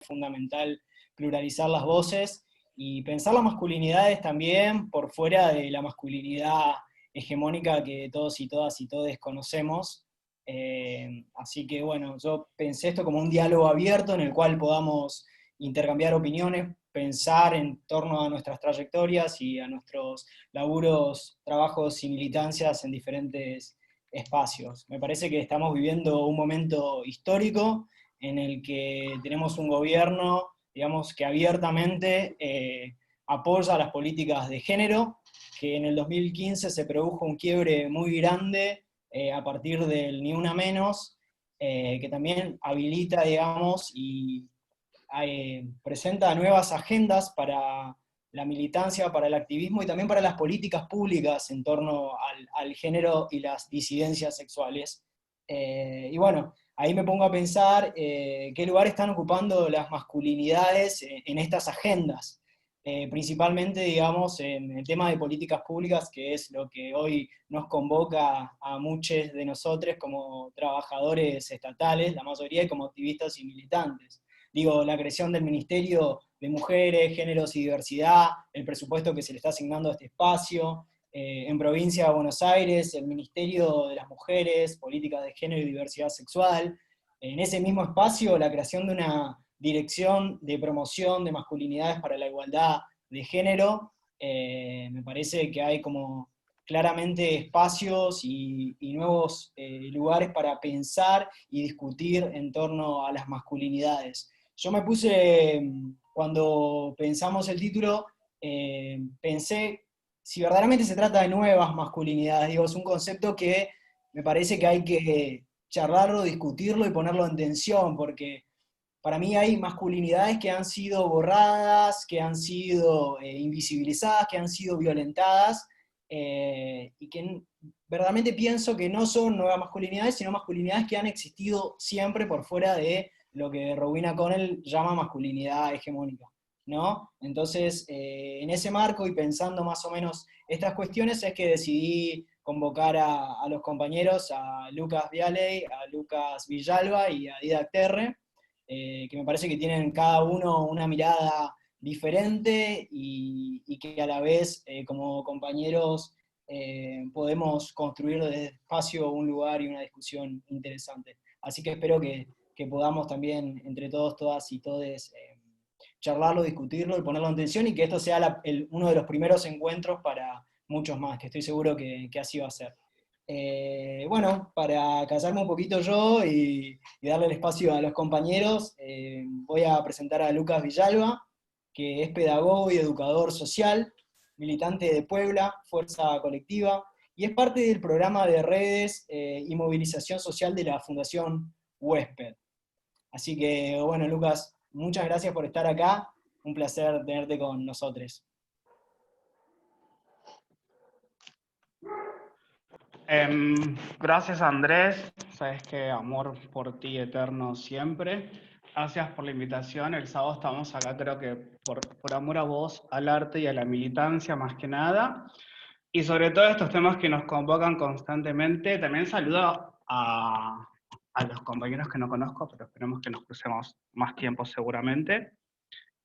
fundamental pluralizar las voces y pensar las masculinidades también por fuera de la masculinidad hegemónica que todos y todas y todes conocemos. Así que bueno, yo pensé esto como un diálogo abierto en el cual podamos intercambiar opiniones, pensar en torno a nuestras trayectorias y a nuestros laburos, trabajos y militancias en diferentes espacios. Me parece que estamos viviendo un momento histórico en el que tenemos un gobierno, digamos, que abiertamente apoya las políticas de género, que en el 2015 se produjo un quiebre muy grande a partir del Ni Una Menos, que también habilita, digamos, y presenta nuevas agendas para la militancia, para el activismo y también para las políticas públicas en torno al género y las disidencias sexuales. Y bueno, ahí me pongo a pensar qué lugar están ocupando las masculinidades en estas agendas. Principalmente, digamos, en el tema de políticas públicas, que es lo que hoy nos convoca a muchos de nosotros como trabajadores estatales, la mayoría, y como activistas y militantes. Digo, la creación del Ministerio de Mujeres, Géneros y Diversidad, el presupuesto que se le está asignando a este espacio, en provincia de Buenos Aires, el Ministerio de las Mujeres, Políticas de Género y Diversidad Sexual, en ese mismo espacio la creación de una dirección de promoción de masculinidades para la igualdad de género. Me parece que hay como claramente espacios y nuevos lugares para pensar y discutir en torno a las masculinidades. Yo me puse, cuando pensamos el título, pensé si verdaderamente se trata de nuevas masculinidades. Digo, es un concepto que me parece que hay que charlarlo, discutirlo y ponerlo en tensión, porque para mí hay masculinidades que han sido borradas, que han sido invisibilizadas, que han sido violentadas, y que verdaderamente pienso que no son nuevas masculinidades, sino masculinidades que han existido siempre por fuera de lo que Rowena Connell llama masculinidad hegemónica, ¿no? Entonces, en ese marco y pensando más o menos estas cuestiones es que decidí convocar a los compañeros, a Lucas Vialey, a Lucas Villalba y a Didac Terre, que me parece que tienen cada uno una mirada diferente y que a la vez, como compañeros, podemos construir desde el espacio un lugar y una discusión interesante. Así que espero que podamos también, entre todos, todas y todes, charlarlo, discutirlo y ponerlo en tensión, y que esto sea uno de los primeros encuentros para muchos más, que estoy seguro que así va a ser. Bueno, para callarme un poquito yo y darle el espacio a los compañeros, voy a presentar a Lucas Villalba, que es pedagogo y educador social, militante de Puebla, Fuerza Colectiva, y es parte del programa de redes y movilización social de la Fundación Huésped. Así que, bueno, Lucas, muchas gracias por estar acá, un placer tenerte con nosotros. Gracias, Andrés, sabes que amor por ti eterno siempre. Gracias por la invitación. El sábado estamos acá, creo que por amor a vos, al arte y a la militancia más que nada. Y sobre todo estos temas que nos convocan constantemente. También saludo a los compañeros que no conozco, pero esperemos que nos crucemos más tiempo seguramente.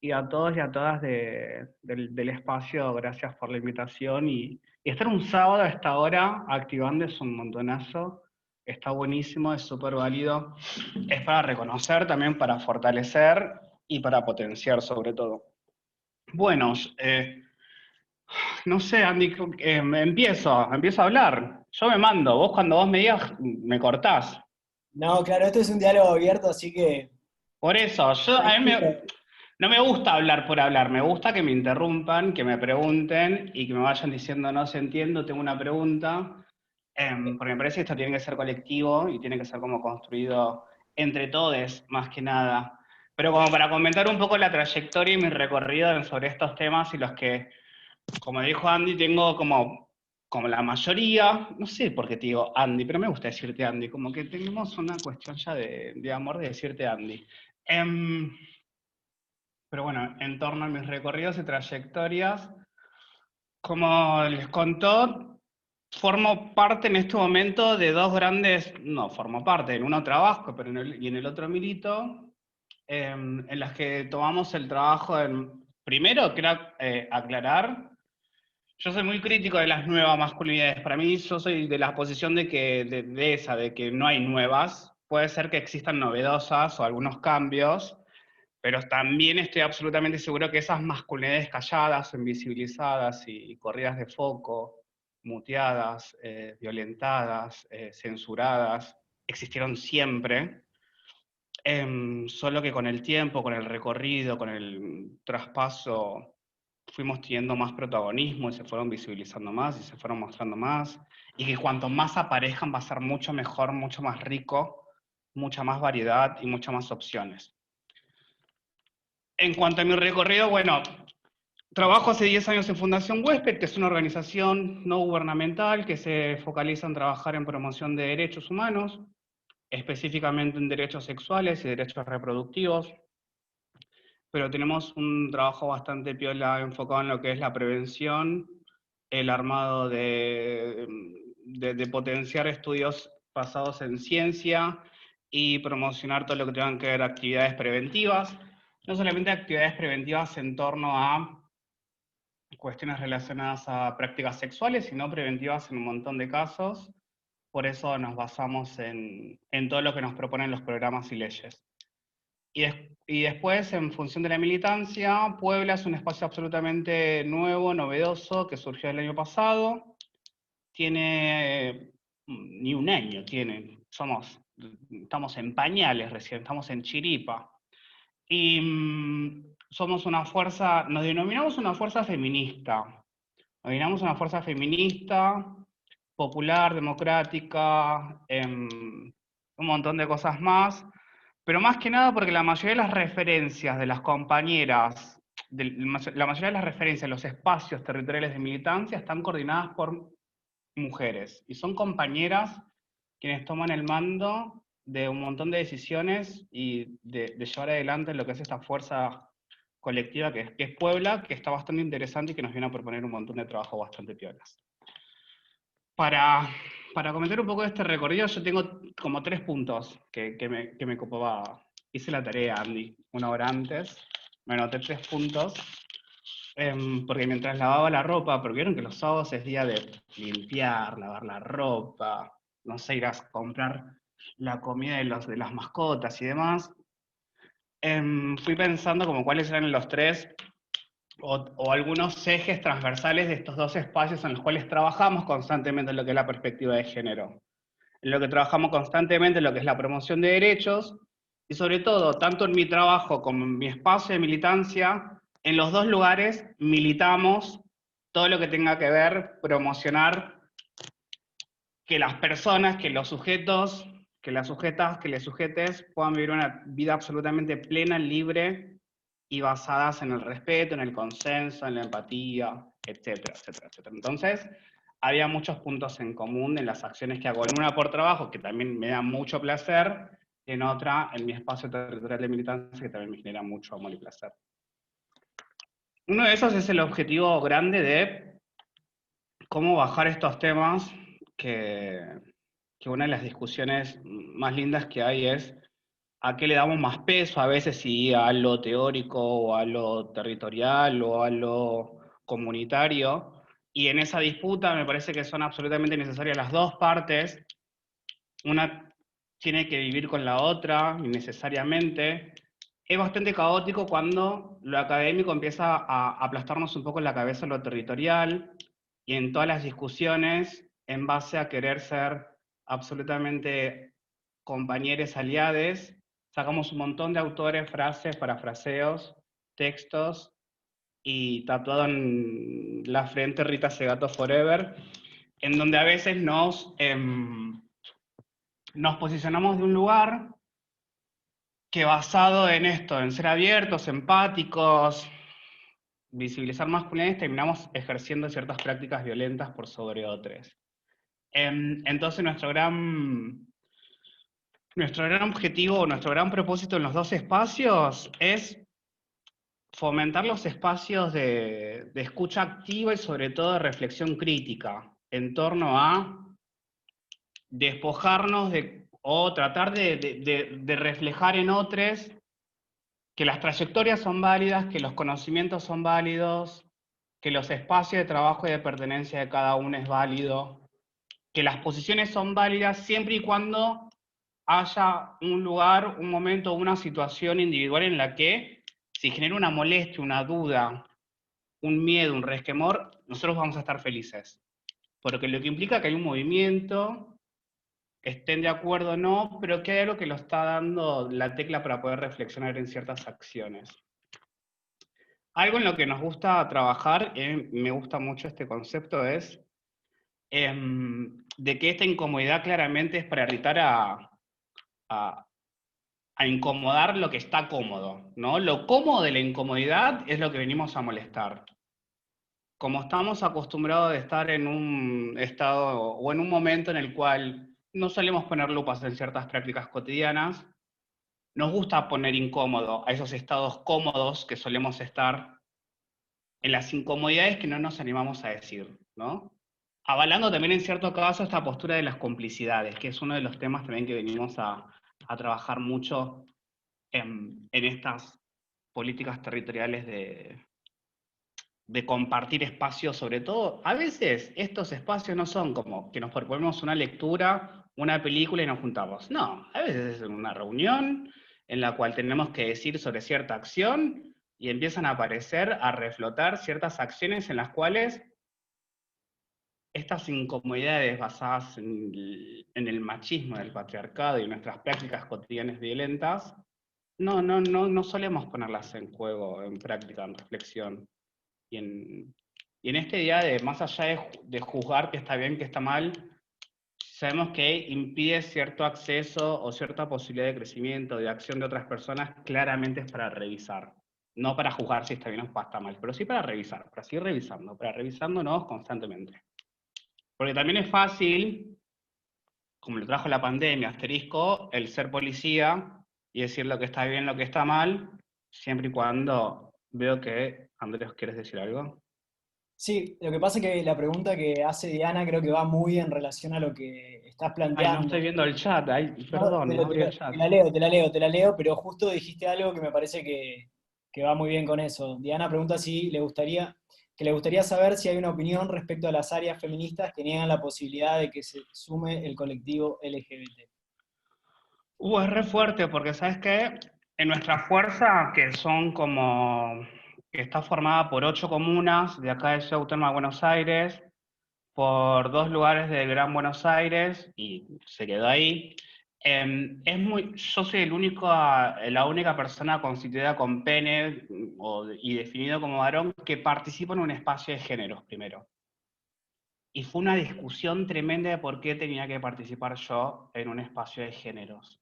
Y a todos y a todas del espacio, gracias por la invitación. Y estar un sábado a esta hora activando es un montonazo. Está buenísimo, es súper válido. Es para reconocer, también para fortalecer y para potenciar sobre todo. Bueno, no sé, Andy, empiezo a hablar. Yo me mando, vos cuando vos me digas, me cortás. No, claro, esto es un diálogo abierto, así que... Por eso, no me gusta hablar por hablar, me gusta que me interrumpan, que me pregunten y que me vayan diciendo no se entiendo, tengo una pregunta, porque me parece que esto tiene que ser colectivo y tiene que ser como construido entre todos, más que nada. Pero como para comentar un poco la trayectoria y mi recorrido sobre estos temas y los que, como dijo Andy, tengo como la mayoría, no sé por qué te digo Andy, pero me gusta decirte Andy, como que tenemos una cuestión ya de amor de decirte Andy. Pero bueno, en torno a mis recorridos y trayectorias, como les contó, formo parte en este momento de dos grandes, no formo parte, en uno trabajo, pero y en el otro milito, en las que tomamos el trabajo primero, quiero aclarar, yo soy muy crítico de las nuevas masculinidades. Para mí, yo soy de la posición de que, de que no hay nuevas. Puede ser que existan novedosas o algunos cambios, pero también estoy absolutamente seguro que esas masculinidades calladas, invisibilizadas y corridas de foco, muteadas, violentadas, censuradas, existieron siempre, solo que con el tiempo, con el recorrido, con el traspaso, fuimos teniendo más protagonismo y se fueron visibilizando más y se fueron mostrando más, y que cuanto más aparezcan va a ser mucho mejor, mucho más rico, mucha más variedad y muchas más opciones. En cuanto a mi recorrido, bueno, trabajo hace 10 años en Fundación Huésped, que es una organización no gubernamental que se focaliza en trabajar en promoción de derechos humanos, específicamente en derechos sexuales y derechos reproductivos, pero tenemos un trabajo bastante piola enfocado en lo que es la prevención, el armado de potenciar estudios basados en ciencia y promocionar todo lo que tengan que ver actividades preventivas, no solamente actividades preventivas en torno a cuestiones relacionadas a prácticas sexuales, sino preventivas en un montón de casos. Por eso nos basamos en todo lo que nos proponen los programas y leyes. Y después, en función de la militancia, Puebla es un espacio absolutamente nuevo, novedoso, que surgió el año pasado. Tiene ni un año, estamos en pañales recién, estamos en chiripa. Y somos una fuerza, nos denominamos una fuerza feminista. Nos denominamos una fuerza feminista, popular, democrática, un montón de cosas más, pero más que nada porque la mayoría de las referencias de las compañeras, la mayoría de las referencias de los espacios territoriales de militancia están coordinadas por mujeres, y son compañeras quienes toman el mando de un montón de decisiones y de llevar adelante lo que es esta fuerza colectiva que es Puebla, que está bastante interesante y que nos viene a proponer un montón de trabajo bastante piolas. Para comentar un poco de este recorrido, yo tengo como 3 puntos que me copaba. Hice la tarea, Andy, una hora antes, me anoté 3 puntos, porque mientras lavaba la ropa, porque vieron que los sábados es día de limpiar, lavar la ropa, no sé, ir a comprar la comida de las mascotas y demás, fui pensando como cuáles eran los 3 o algunos ejes transversales de estos 2 espacios en los cuales trabajamos constantemente en lo que es la perspectiva de género. En lo que trabajamos constantemente en lo que es la promoción de derechos, y sobre todo, tanto en mi trabajo como en mi espacio de militancia, en los 2 lugares militamos todo lo que tenga que ver, promocionar que las personas, que los sujetos, que las sujetas, que les sujetes puedan vivir una vida absolutamente plena, libre y basadas en el respeto, en el consenso, en la empatía, etcétera, etcétera, etcétera. Entonces, había muchos puntos en común en las acciones que hago, en una por trabajo, que también me da mucho placer, en otra, en mi espacio territorial de militancia, que también me genera mucho amor y placer. Uno de esos es el objetivo grande de cómo bajar estos temas, que una de las discusiones más lindas que hay es a qué le damos más peso, a veces si a lo teórico o a lo territorial o a lo comunitario, y en esa disputa me parece que son absolutamente necesarias las 2 partes, una tiene que vivir con la otra innecesariamente. Es bastante caótico cuando lo académico empieza a aplastarnos un poco en la cabeza lo territorial, y en todas las discusiones, en base a querer ser absolutamente compañeros aliades, sacamos un montón de autores, frases, parafraseos, textos, y tatuado en la frente Rita Segato Forever, en donde a veces nos posicionamos de un lugar que, basado en esto, en ser abiertos, empáticos, visibilizar masculinidades, terminamos ejerciendo ciertas prácticas violentas por sobre otras. Entonces nuestro gran objetivo, nuestro gran propósito en los 2 espacios es fomentar los espacios de escucha activa y sobre todo de reflexión crítica en torno a despojarnos o tratar de reflejar en otros que las trayectorias son válidas, que los conocimientos son válidos, que los espacios de trabajo y de pertenencia de cada uno es válido, que las posiciones son válidas siempre y cuando haya un lugar, un momento, una situación individual en la que si genera una molestia, una duda, un miedo, un resquemor, nosotros vamos a estar felices. Porque lo que implica que hay un movimiento, estén de acuerdo o no, pero que hay algo que lo está dando la tecla para poder reflexionar en ciertas acciones. Algo en lo que nos gusta trabajar, me gusta mucho este concepto, es de que esta incomodidad claramente es para irritar a, a incomodar lo que está cómodo, ¿no? Lo cómodo de la incomodidad es lo que venimos a molestar. Como estamos acostumbrados a estar en un estado o en un momento en el cual no solemos poner lupas en ciertas prácticas cotidianas, nos gusta poner incómodo a esos estados cómodos que solemos estar en las incomodidades que no nos animamos a decir, ¿no? Avalando también en cierto caso esta postura de las complicidades, que es uno de los temas también que venimos a trabajar mucho en estas políticas territoriales de compartir espacios, sobre todo, a veces estos espacios no son como que nos proponemos una lectura, una película y nos juntamos. No, a veces es una reunión en la cual tenemos que decir sobre cierta acción y empiezan a aparecer, a reflotar ciertas acciones en las cuales estas incomodidades basadas en el machismo, en el patriarcado y en nuestras prácticas cotidianas violentas, no solemos ponerlas en juego, en práctica, en reflexión. Y en este día, más allá de juzgar que está bien, que está mal, sabemos que impide cierto acceso o cierta posibilidad de crecimiento, de acción de otras personas, claramente es para revisar. No para juzgar si está bien o está mal, pero sí para revisar, para seguir revisando, para revisándonos constantemente. Porque también es fácil, como lo trajo la pandemia, asterisco, el ser policía y decir lo que está bien, lo que está mal, siempre y cuando veo que, Andrés, ¿quieres decir algo? Sí, lo que pasa es que la pregunta que hace Diana creo que va muy en relación a lo que estás Ay, no estoy planteando. viendo el chat, ay, No, perdón, no abrí el te chat. la leo, te la leo, te la leo, pero justo dijiste algo que me parece que va muy bien con eso. Diana pregunta si le gustaría saber si hay una opinión respecto a las áreas feministas que niegan la posibilidad de que se sume el colectivo LGBT. Es re fuerte porque, ¿sabes qué? En nuestra fuerza, que son como, que está formada por 8 comunas de acá de Ciudad Autónoma de Buenos Aires, por 2 lugares del Gran Buenos Aires, y se quedó ahí. Yo soy la única persona constituida con pene y definido como varón que participa en un espacio de géneros, primero. Y fue una discusión tremenda de por qué tenía que participar yo en un espacio de géneros.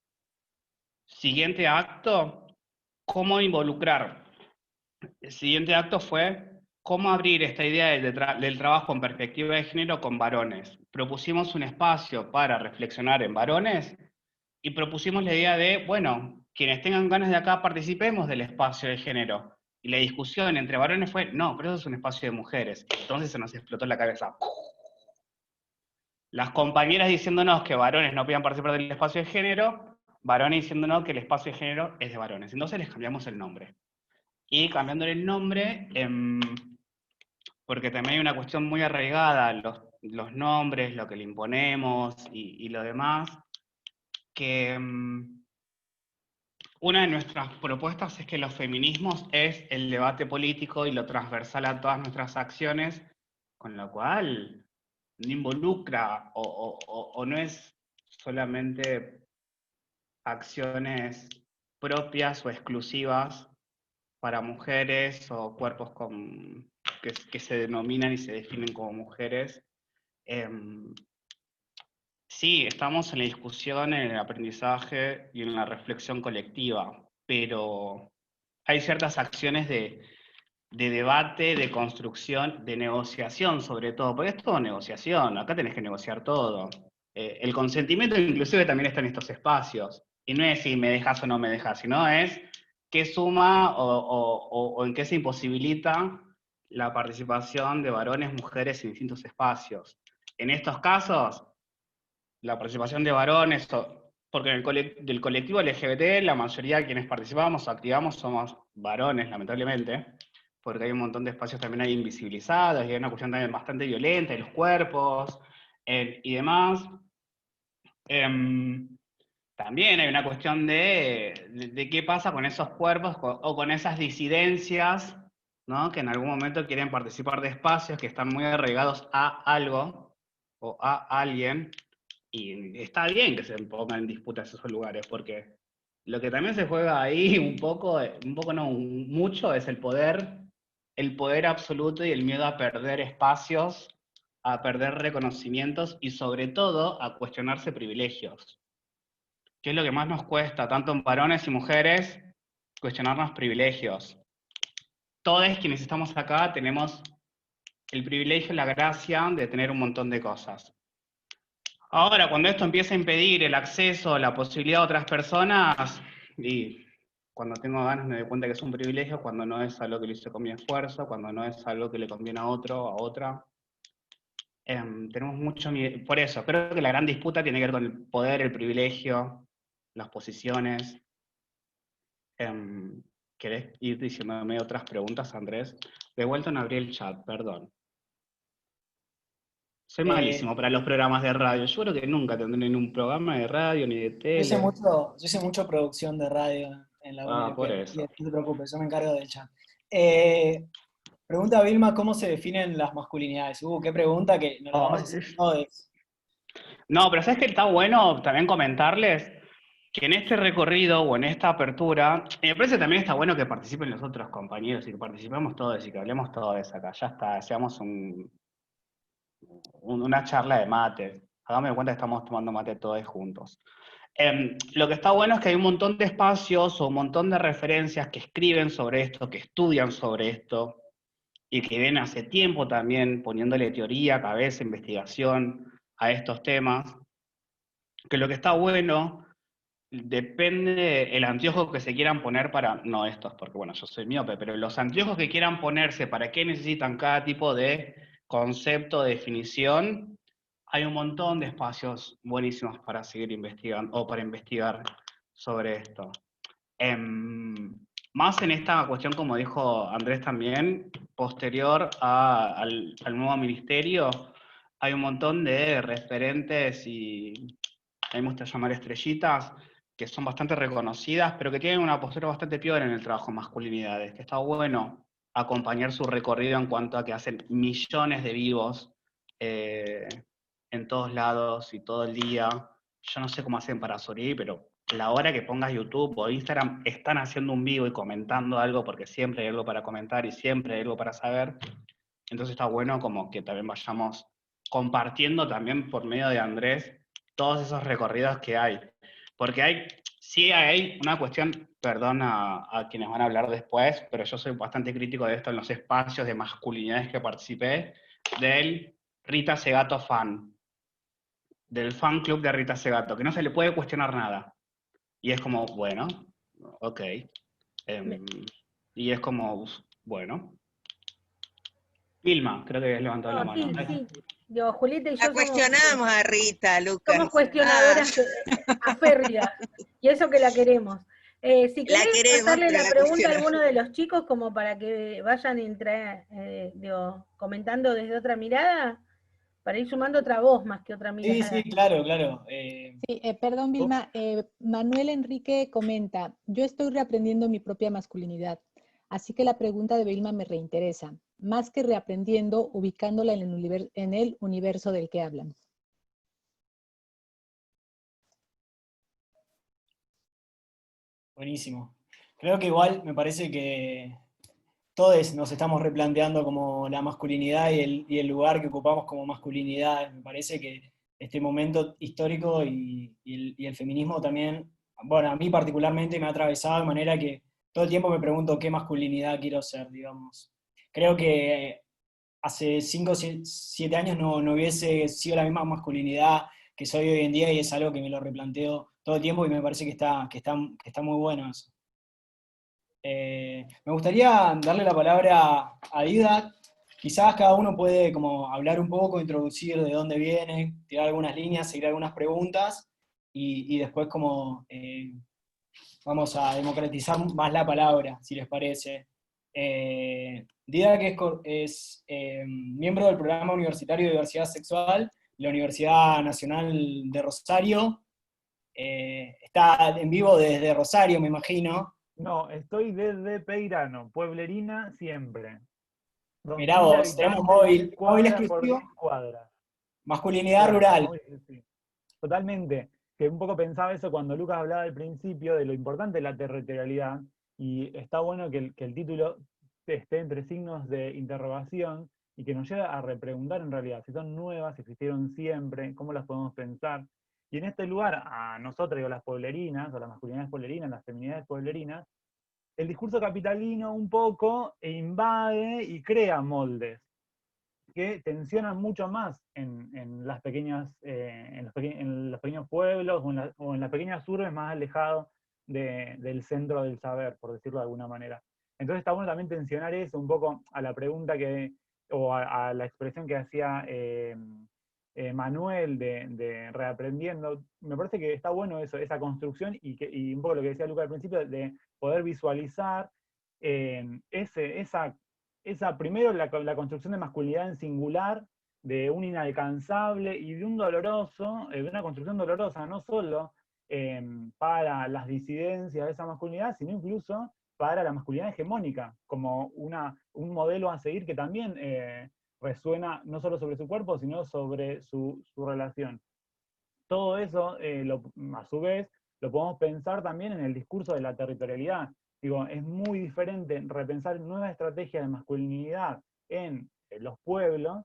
Siguiente acto, cómo involucrar. El siguiente acto fue cómo abrir esta idea del trabajo en perspectiva de género con varones. Propusimos un espacio para reflexionar en varones y propusimos la idea de, bueno, quienes tengan ganas de acá participemos del espacio de género. Y la discusión entre varones fue, no, pero eso es un espacio de mujeres. Entonces se nos explotó la cabeza. Las compañeras diciéndonos que varones no podían participar del espacio de género, varones diciéndonos que el espacio de género es de varones. Entonces les cambiamos el nombre. Y cambiándole el nombre, porque también hay una cuestión muy arraigada, los nombres, lo que le imponemos y lo demás, que una de nuestras propuestas es que los feminismos es el debate político y lo transversal a todas nuestras acciones, con lo cual no involucra o no es solamente acciones propias o exclusivas para mujeres o cuerpos que se denominan y se definen como mujeres. Sí, estamos en la discusión, en el aprendizaje y en la reflexión colectiva, pero hay ciertas acciones de debate, de construcción, de negociación sobre todo, porque es todo negociación, acá tenés que negociar todo. El consentimiento inclusive también está en estos espacios, y no es si me dejas o no me dejas, sino es qué suma o en qué se imposibilita la participación de varones, mujeres en distintos espacios. En estos casos, la participación de varones porque del colectivo LGBT, la mayoría de quienes participamos o activamos somos varones, lamentablemente, porque hay un montón de espacios también ahí invisibilizados, y hay una cuestión también bastante violenta de los cuerpos, y demás. Em, También hay una cuestión de qué pasa con esos cuerpos o con esas disidencias, ¿no? Que en algún momento quieren participar de espacios que están muy arraigados a algo o a alguien, y está bien que se pongan en disputa esos lugares, porque lo que también se juega ahí un poco no, mucho, es el poder absoluto y el miedo a perder espacios, a perder reconocimientos y sobre todo a cuestionarse privilegios. ¿Qué es lo que más nos cuesta, tanto en varones y mujeres, cuestionarnos privilegios? Todos quienes estamos acá tenemos el privilegio y la gracia de tener un montón de cosas. Ahora, cuando esto empieza a impedir el acceso, la posibilidad de otras personas, y cuando tengo ganas me doy cuenta que es un privilegio, cuando no es algo que lo hice con mi esfuerzo, cuando no es algo que le conviene a otro, a otra. Tenemos mucho miedo. Por eso, creo que la gran disputa tiene que ver con el poder, el privilegio, las posiciones. ¿Querés ir diciéndome otras preguntas, Andrés? De vuelta no abrí el chat, perdón. Soy Eh, malísimo para los programas de radio. Yo creo que nunca tendré ni un programa de radio ni de tele. yo hice mucho producción de radio en la Ah, por UNLP, eso. no te preocupes, yo me encargo del chat. Eh, Pregunta Vilma, ¿cómo se definen las masculinidades? Qué pregunta que nos la vamos a Ay, hacer todos. no, pero ¿sabes que está bueno también comentarles que en este recorrido o en esta apertura, y me parece también está bueno que participen los otros compañeros y que participemos todos y que hablemos todos acá? Ya está, seamos una charla de mate. Hagamos de cuenta que estamos tomando mate todos juntos. Lo que está bueno es que hay un montón de espacios o un montón de referencias que escriben sobre esto, que estudian sobre esto, y que vienen hace tiempo también poniéndole teoría, cabeza, investigación a estos temas, que lo que está bueno depende el anteojo que se quieran poner para, no estos, porque bueno, yo soy miope, pero los anteojos que quieran ponerse, para qué necesitan cada tipo de concepto, de definición, hay un montón de espacios buenísimos para seguir investigando, o para investigar sobre esto. Más en esta cuestión, como dijo Andrés también, posterior al nuevo ministerio, hay un montón de referentes y a mí me gusta llamar estrellitas, que son bastante reconocidas, pero que tienen una postura bastante piola en el trabajo en masculinidades, que está bueno acompañar su recorrido en cuanto a que hacen millones de vivos eh, en todos lados y todo el día. Yo no sé cómo hacen para sobrevivir, pero la hora que pongas YouTube o Instagram están haciendo un vivo y comentando algo, porque siempre hay algo para comentar y siempre hay algo para saber. Entonces está bueno como que también vayamos compartiendo también por medio de Andrés todos esos recorridos que hay. Porque sí hay una cuestión, perdón a quienes van a hablar después, pero yo soy bastante crítico de esto en los espacios de masculinidades que participé, del Rita Segato fan, del fan club de Rita Segato, que no se le puede cuestionar nada. Y es como, bueno, ok. Y es como, bueno. Vilma, creo que habías levantado la No, mano. sí, sí. Yo, Julieta y La yo cuestionamos a Rita, somos Lucas. cuestionadoras aférridas, y eso que la queremos. Si La querés queremos, hacerle pero la la pregunta a cuestionamos. alguno de los chicos como para que vayan comentando desde otra mirada, para ir sumando otra voz más que otra Sí, mirada. sí, claro, claro. Sí, perdón, Vilma. Manuel Enrique comenta, yo estoy reaprendiendo mi propia masculinidad, así que la pregunta de Vilma me reinteresa, más que reaprendiendo, ubicándola en el universo del que hablan. Buenísimo. Creo que igual me parece que todos nos estamos replanteando como la masculinidad y el lugar que ocupamos como masculinidad. Me parece que este momento histórico y el feminismo también, bueno, a mí particularmente me ha atravesado de manera que todo el tiempo me pregunto qué masculinidad quiero ser, digamos. Creo que hace 5 o 7 años no hubiese sido la misma masculinidad que soy hoy en día y es algo que me lo replanteo todo el tiempo y me parece que está muy bueno eso. Me gustaría darle la palabra a Didac. Quizás cada uno puede como hablar un poco, introducir de dónde viene, tirar algunas líneas, seguir algunas preguntas, y después como vamos a democratizar más la palabra, si les parece. Didac es miembro del Programa Universitario de Diversidad Sexual de la Universidad Nacional de Rosario. Está en vivo desde Rosario, me imagino. No, estoy desde Peirano, pueblerina siempre. Mirá 2000 vos, tenemos habitantes, móvil por exclusivo, 10 cuadras. masculinidad Claro, rural. sí. Totalmente. Que un poco pensaba eso cuando Lucas hablaba al principio de lo importante de la territorialidad, y está bueno que el título esté entre signos de interrogación y que nos lleve a repreguntar en realidad si son nuevas, si existieron siempre, cómo las podemos pensar. Y en este lugar, a nosotros, digo, las pueblerinas, o las masculinidades pueblerinas, las feminidades pueblerinas, el discurso capitalino un poco invade y crea moldes que tensionan mucho más en las pequeñas, en los pequeños pueblos o en las pequeñas urbes más alejados del centro del saber, por decirlo de alguna manera. Entonces está bueno también tensionar eso un poco a la pregunta o a la expresión que hacía Manuel de reaprendiendo. Me parece que está bueno eso, esa construcción y un poco lo que decía Luca al principio, de poder visualizar primero la construcción de masculinidad en singular, de un inalcanzable y de un doloroso, de una construcción dolorosa, no solo para las disidencias de esa masculinidad, sino incluso para la masculinidad hegemónica, como un modelo a seguir que también resuena no solo sobre su cuerpo, sino sobre su relación. Todo eso, a su vez, lo podemos pensar también en el discurso de la territorialidad. Digo, es muy diferente repensar nuevas estrategias de masculinidad en los pueblos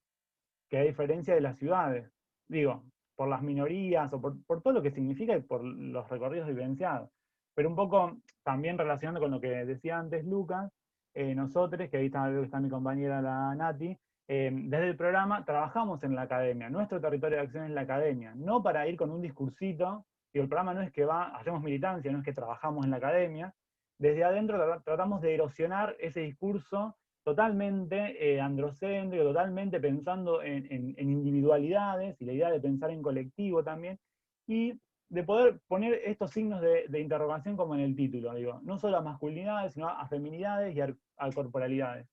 que a diferencia de las ciudades. Digo, por las minorías o por todo lo que significa y por los recorridos vivenciados. Pero un poco también relacionando con lo que decía antes Lucas, nosotros, que ahí está mi compañera la Nati, desde el programa trabajamos en la academia, nuestro territorio de acción es la academia, no para ir con un discursito, y el programa no es que hacemos militancia, no es que trabajamos en la academia, desde adentro tratamos de erosionar ese discurso totalmente androcéntrico, totalmente pensando en individualidades, y la idea de pensar en colectivo también, y de poder poner estos signos de interrogación como en el título, digo, no solo a masculinidades, sino a feminidades y a corporalidades.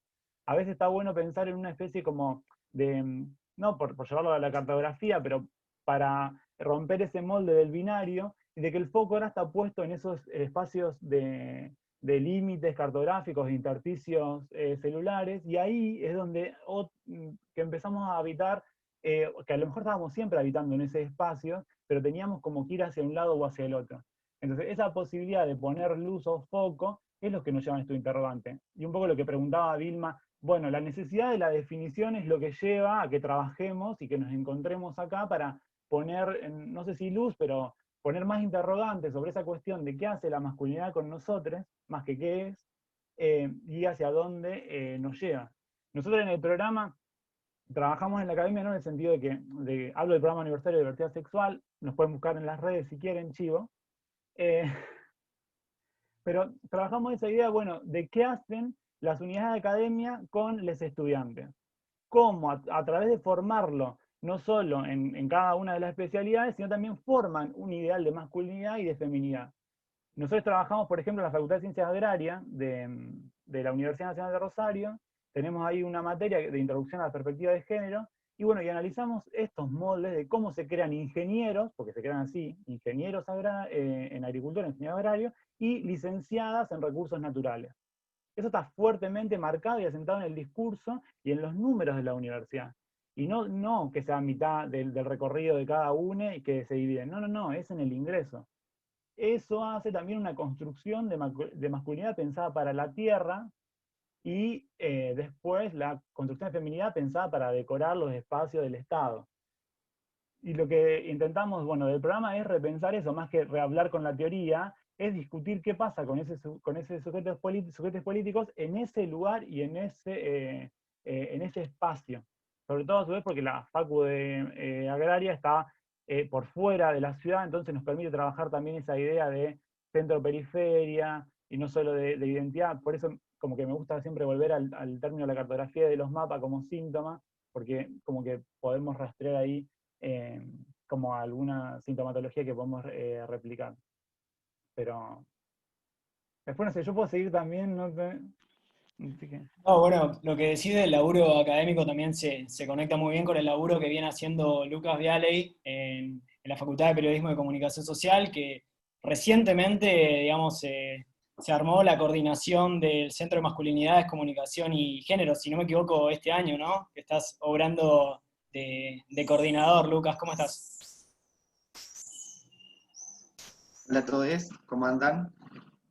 A veces está bueno pensar en una especie como de, no por llevarlo a la cartografía, pero para romper ese molde del binario, y de que el foco ahora está puesto en esos espacios de límites cartográficos, de intersticios celulares, y ahí es donde que empezamos a habitar, que a lo mejor estábamos siempre habitando en ese espacio, pero teníamos como que ir hacia un lado o hacia el otro. Entonces, esa posibilidad de poner luz o foco es lo que nos lleva a nuestro interrogante. Y un poco lo que preguntaba Vilma, bueno, la necesidad de la definición es lo que lleva a que trabajemos y que nos encontremos acá para poner, no sé si luz, pero poner más interrogantes sobre esa cuestión de qué hace la masculinidad con nosotros, más que qué es, y hacia dónde nos lleva. Nosotros en el programa trabajamos en la academia, no en el sentido de que hablo del programa universitario de diversidad sexual, nos pueden buscar en las redes si quieren, chivo, eh, pero trabajamos esa idea, bueno, de qué hacen las unidades de academia con los estudiantes. Cómo a través de formarlo, no solo en cada una de las especialidades, sino también forman un ideal de masculinidad y de feminidad. Nosotros trabajamos, por ejemplo, en la Facultad de Ciencias Agrarias de la Universidad Nacional de Rosario, tenemos ahí una materia de introducción a la perspectiva de género, y bueno, y analizamos estos moldes de cómo se crean ingenieros, porque se crean así, ingenieros en agricultura, en ingeniería agrario, y licenciadas en recursos naturales. Eso está fuertemente marcado y asentado en el discurso y en los números de la universidad. Y no que sea mitad del recorrido de cada uno y que se dividen. No, es en el ingreso. Eso hace también una construcción de masculinidad pensada para la tierra y después la construcción de feminidad pensada para decorar los espacios del Estado. Y lo que intentamos, bueno, del programa es repensar eso, más que rehablar con la teoría, es discutir qué pasa con esos sujetos políticos en ese lugar y en ese espacio. Sobre todo a su vez porque la Facu de Agraria está por fuera de la ciudad, entonces nos permite trabajar también esa idea de centro-periferia y no solo de identidad. Por eso como que me gusta siempre volver al término de la cartografía de los mapas como síntoma, porque como que podemos rastrear ahí como alguna sintomatología que podemos replicar. Pero después, no sé, yo puedo seguir también, no sé. Así que, No, bueno, lo que decís del laburo académico también se conecta muy bien con el laburo que viene haciendo Lucas Vialey en la Facultad de Periodismo y Comunicación Social, que recientemente, digamos, se armó la coordinación del Centro de Masculinidades, Comunicación y Género, si no me equivoco, este año, ¿no? Que estás obrando de coordinador, Lucas, ¿cómo estás? Hola a todos, ¿cómo andan?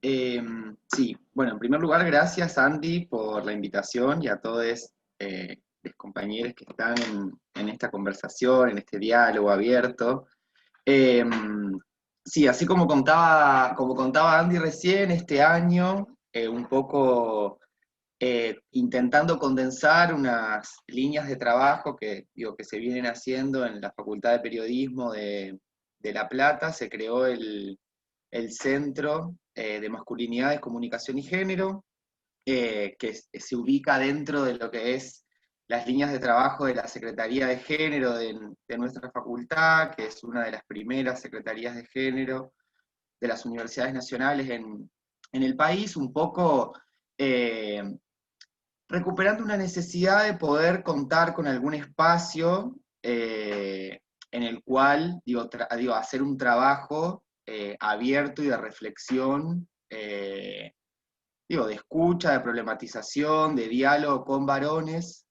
Sí, bueno, en primer lugar, gracias Andy por la invitación y a todos los compañeros que están en esta conversación, en este diálogo abierto. Sí, así como contaba Andy recién, este año, un poco intentando condensar unas líneas de trabajo que, digo, que se vienen haciendo en la Facultad de Periodismo de La Plata, se creó el Centro de Masculinidades, Comunicación y Género, se ubica dentro de lo que es las líneas de trabajo de la Secretaría de Género de nuestra facultad, que es una de las primeras secretarías de género de las universidades nacionales en el país, un poco recuperando una necesidad de poder contar con algún espacio en el cual, digo, hacer un trabajo abierto y de reflexión, de escucha, de problematización, de diálogo con varones.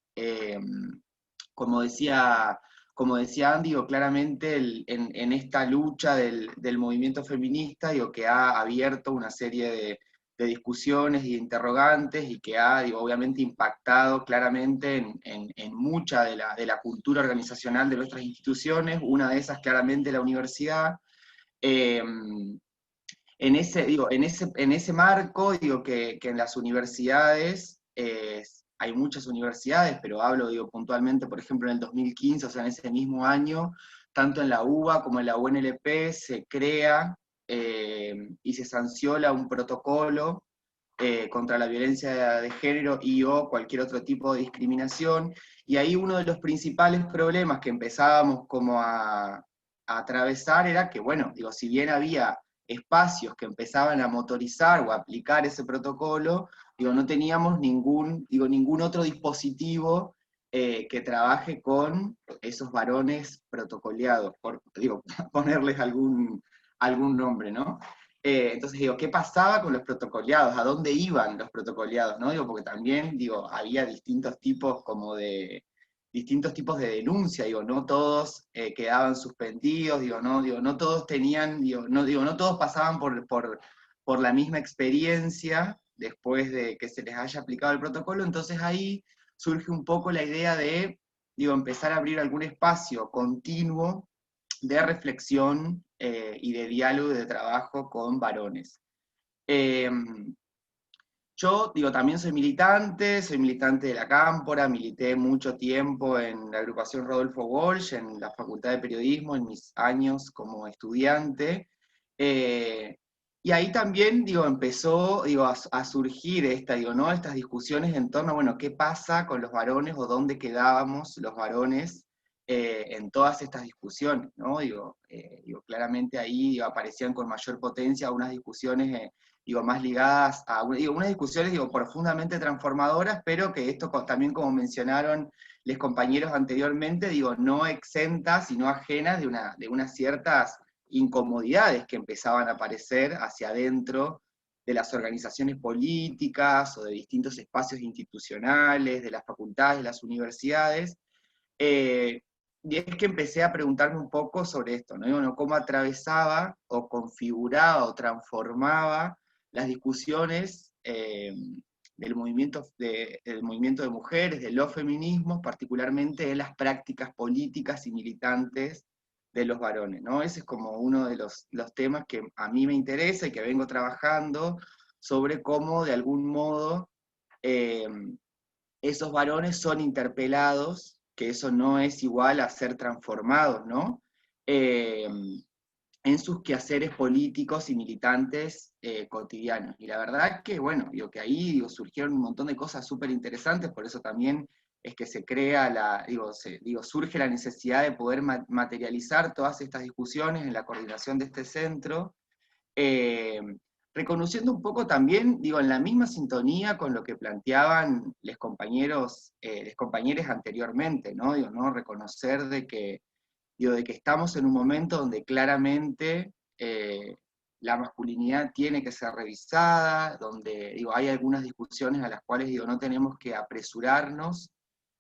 Como decía, como decía Andy, digo, claramente en esta lucha del movimiento feminista, digo, que ha abierto una serie de discusiones y de interrogantes y que ha, digo, obviamente impactado claramente en mucha de la cultura organizacional de nuestras instituciones, una de esas claramente la universidad. En ese marco, digo que en las universidades, hay muchas universidades, pero hablo, digo, puntualmente, por ejemplo, en el 2015, o sea, en ese mismo año, tanto en la UBA como en la UNLP se crea y se sanciona un protocolo contra la violencia de género y o cualquier otro tipo de discriminación, y ahí uno de los principales problemas que empezábamos como a atravesar era que, bueno, digo, si bien había espacios que empezaban a motorizar o a aplicar ese protocolo, digo, no teníamos ningún otro dispositivo que trabaje con esos varones protocoleados, por ponerles algún nombre, ¿no? Entonces digo, ¿qué pasaba con los protocoleados? ¿A dónde iban los protocoleados? ¿No? Digo, porque también, digo, había distintos tipos de denuncia, digo, no todos quedaban suspendidos, no todos tenían, no todos pasaban por la misma experiencia después de que se les haya aplicado el protocolo, entonces ahí surge un poco la idea de, empezar a abrir algún espacio continuo de reflexión y de diálogo y de trabajo con varones. Yo, también soy militante de la Cámpora, milité mucho tiempo en la agrupación Rodolfo Walsh, en la Facultad de Periodismo, en mis años como estudiante, y ahí también, empezó, a surgir estas discusiones en torno a, bueno, ¿qué pasa con los varones o dónde quedábamos los varones en todas estas discusiones, ¿no? Claramente ahí aparecían con mayor potencia unas discusiones más ligadas a unas discusiones profundamente transformadoras, pero que esto también, como mencionaron los compañeros anteriormente, no exentas, sino ajenas de unas ciertas incomodidades que empezaban a aparecer hacia adentro de las organizaciones políticas o de distintos espacios institucionales, de las facultades, de las universidades. Y es que empecé a preguntarme un poco sobre esto, ¿no? Bueno, cómo atravesaba o configuraba o transformaba las discusiones del movimiento de mujeres, de los feminismos, particularmente en las prácticas políticas y militantes de los varones, ¿no? Ese es como uno de los temas que a mí me interesa y que vengo trabajando sobre cómo, de algún modo, esos varones son interpelados, que eso no es igual a ser transformados, ¿no? En sus quehaceres políticos y militantes cotidianos. Y la verdad que, bueno, que ahí surgieron un montón de cosas súper interesantes, por eso también es que se crea surge la necesidad de poder materializar todas estas discusiones en la coordinación de este centro, reconociendo un poco también, en la misma sintonía con lo que planteaban los compañeros, les compañeros anteriormente, ¿no? Reconocer de que estamos en un momento donde claramente la masculinidad tiene que ser revisada, donde hay algunas discusiones a las cuales no tenemos que apresurarnos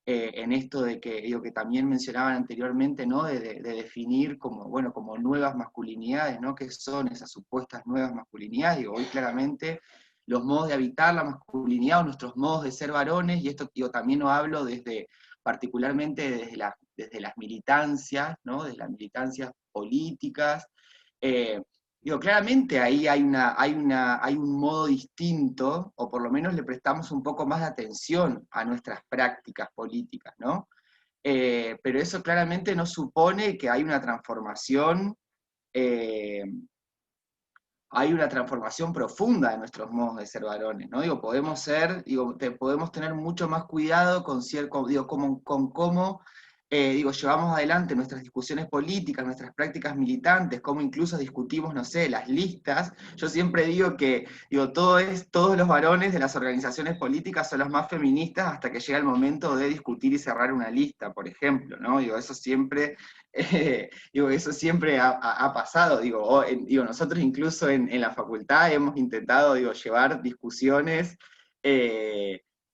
en esto de que también mencionaban anteriormente, ¿no? De definir como nuevas masculinidades, ¿no? ¿Qué son esas supuestas nuevas masculinidades? Hoy claramente los modos de habitar la masculinidad o nuestros modos de ser varones, y esto también lo hablo particularmente desde las militancias, ¿no? Desde las militancias políticas. Claramente ahí hay un modo distinto, o por lo menos le prestamos un poco más de atención a nuestras prácticas políticas, ¿no? Pero eso claramente no supone que hay una transformación profunda de nuestros modos de ser varones, ¿no? Podemos tener mucho más cuidado con cómo llevamos adelante nuestras discusiones políticas, nuestras prácticas militantes, cómo incluso discutimos, no sé, las listas. Yo siempre digo que todos los varones de las organizaciones políticas son los más feministas hasta que llega el momento de discutir y cerrar una lista, por ejemplo, ¿no? Eso siempre ha pasado, nosotros incluso en la facultad hemos intentado, llevar discusiones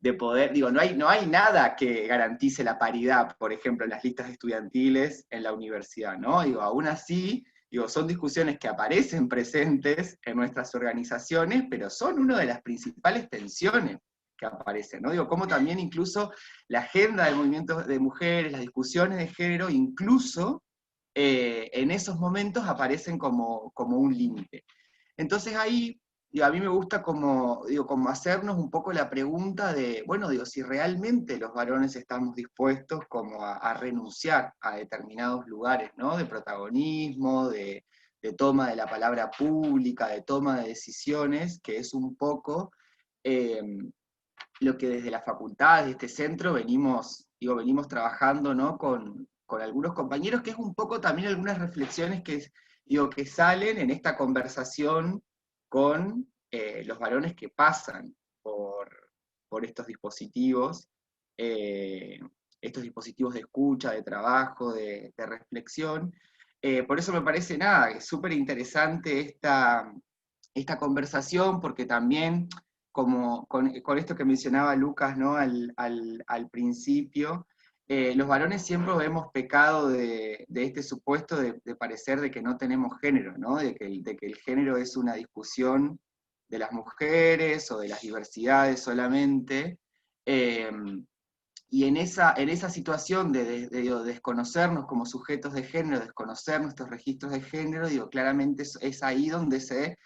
de poder, no hay nada que garantice la paridad, por ejemplo, en las listas estudiantiles en la universidad, ¿no? Aún así, son discusiones que aparecen presentes en nuestras organizaciones, pero son una de las principales tensiones que aparecen, ¿no? Cómo también incluso la agenda del movimiento de mujeres, las discusiones de género, incluso en esos momentos aparecen como un límite. Entonces ahí, a mí me gusta como hacernos un poco la pregunta de, si realmente los varones estamos dispuestos como a renunciar a determinados lugares, ¿no? De protagonismo, de toma de la palabra pública, de toma de decisiones, que es un poco lo que desde la facultad, de este centro, venimos trabajando, ¿no? con algunos compañeros, que es un poco también algunas reflexiones que salen en esta conversación con los varones que pasan por estos dispositivos de escucha, de trabajo, de reflexión. Por eso me parece que es súper interesante esta conversación, porque también, como con esto que mencionaba Lucas, ¿no? al principio, los varones siempre hemos pecado de este supuesto de parecer de que no tenemos género, ¿no? De que el género es una discusión de las mujeres o de las diversidades solamente, y en esa situación de desconocernos como sujetos de género, desconocer nuestros registros de género, claramente es ahí donde se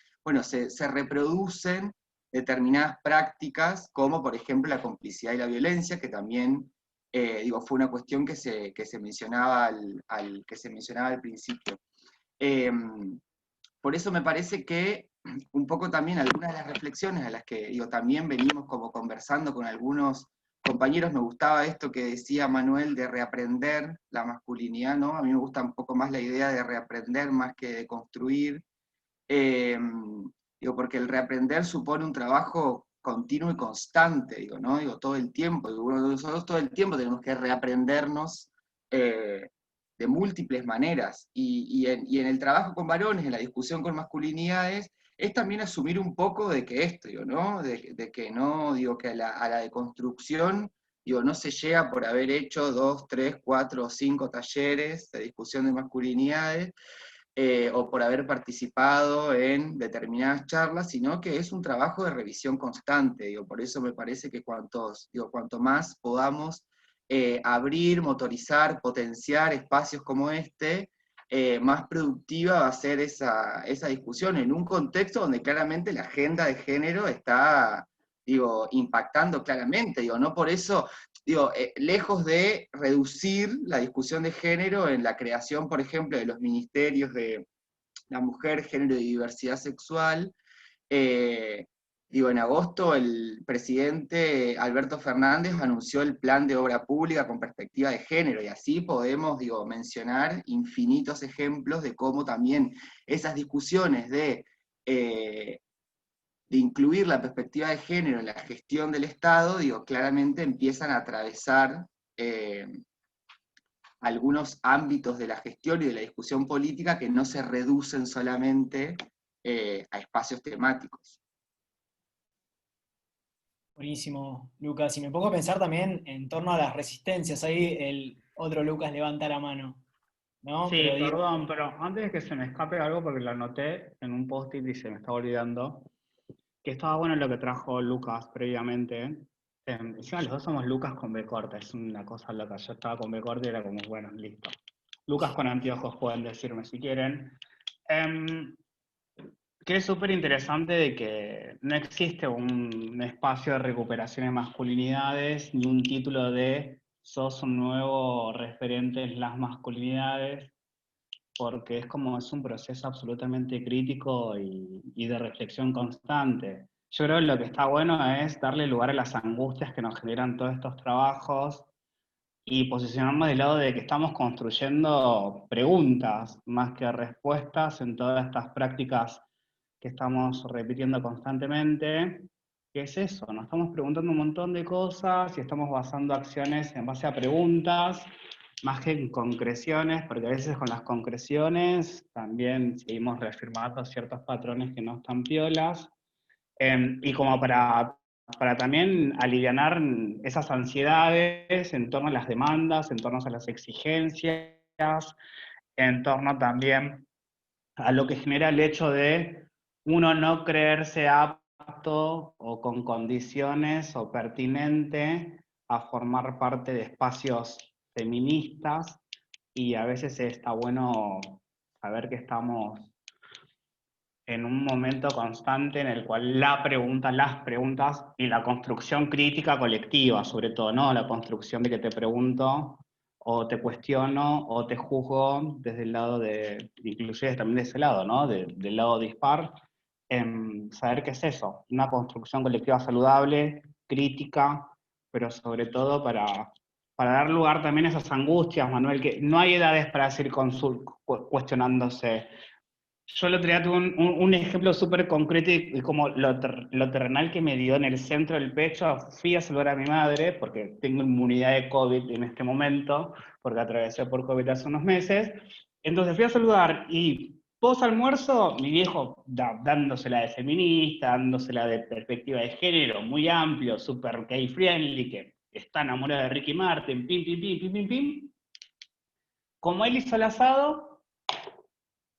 reproducen determinadas prácticas, como por ejemplo la complicidad y la violencia, que también fue una cuestión que se mencionaba al principio. Por eso me parece que un poco también algunas de las reflexiones a las que también venimos como conversando con algunos compañeros, me gustaba esto que decía Manuel de reaprender la masculinidad, ¿no? A mí me gusta un poco más la idea de reaprender más que de construir, porque el reaprender supone un trabajo continuo y constante, ¿no? Todo el tiempo, nosotros todo el tiempo tenemos que reaprendernos de múltiples maneras, y en el trabajo con varones, en la discusión con masculinidades, es también asumir un poco de que esto, ¿no? De que no, que a la deconstrucción, no se llega por haber hecho 2, 3, 4 o 5 talleres de discusión de masculinidades, o por haber participado en determinadas charlas, sino que es un trabajo de revisión constante. Por eso me parece que cuanto más podamos abrir, motorizar, potenciar espacios como este, más productiva va a ser esa discusión, en un contexto donde claramente la agenda de género está impactando claramente. No por eso, lejos de reducir la discusión de género en la creación, por ejemplo, de los ministerios de la mujer, género y diversidad sexual, Digo, en agosto el presidente Alberto Fernández anunció el plan de obra pública con perspectiva de género, y así podemos, digo, mencionar infinitos ejemplos de cómo también esas discusiones de incluir la perspectiva de género en la gestión del Estado, digo, claramente empiezan a atravesar algunos ámbitos de la gestión y de la discusión política que no se reducen solamente a espacios temáticos. Buenísimo, Lucas. Y me pongo a pensar también en torno a las resistencias. Ahí el otro Lucas levanta la mano, ¿no? Sí, Pero digo, perdón, pero antes de que se me escape algo, porque lo anoté en un post-it y se me estaba olvidando, que estaba bueno lo que trajo Lucas previamente. Encima los dos somos Lucas con B corta, es una cosa loca. Yo estaba con B corta y era como, bueno, listo. Lucas con anteojos pueden decirme si quieren. Que es súper interesante de que no existe un espacio de recuperación de masculinidades, ni un título de sos un nuevo referente en las masculinidades, porque es un proceso absolutamente crítico y de reflexión constante. Yo creo que lo que está bueno es darle lugar a las angustias que nos generan todos estos trabajos y posicionarnos del lado de que estamos construyendo preguntas más que respuestas en todas estas prácticas que estamos repitiendo constantemente. ¿Qué es eso? Nos estamos preguntando un montón de cosas y estamos basando acciones en base a preguntas, más que en concreciones, porque a veces con las concreciones también seguimos reafirmando ciertos patrones que no están piolas. Y como para también alivianar esas ansiedades en torno a las demandas, en torno a las exigencias, en torno también a lo que genera el hecho de uno no creerse apto o con condiciones o pertinente a formar parte de espacios feministas, y a veces está bueno saber que estamos en un momento constante en el cual las preguntas y la construcción crítica colectiva, sobre todo, ¿no? La construcción de que te pregunto, o te cuestiono, o te juzgo desde el lado de, inclusive también de ese lado, ¿no? Del lado dispar, saber qué es eso, una construcción colectiva saludable, crítica, pero sobre todo para dar lugar también a esas angustias, Manuel, que no hay edades para seguir cuestionándose. Yo el otro día tuve un ejemplo súper concreto y como lo terrenal que me dio en el centro del pecho. Fui a saludar a mi madre, porque tengo inmunidad de COVID en este momento, porque atravesé por COVID hace unos meses. Entonces fui a saludar y post almuerzo, mi viejo dándosela de feminista, dándosela de perspectiva de género, muy amplio, súper gay friendly, que está enamorado de Ricky Martin, pim, pim, pim, pim, pim, pim. Como él hizo el asado,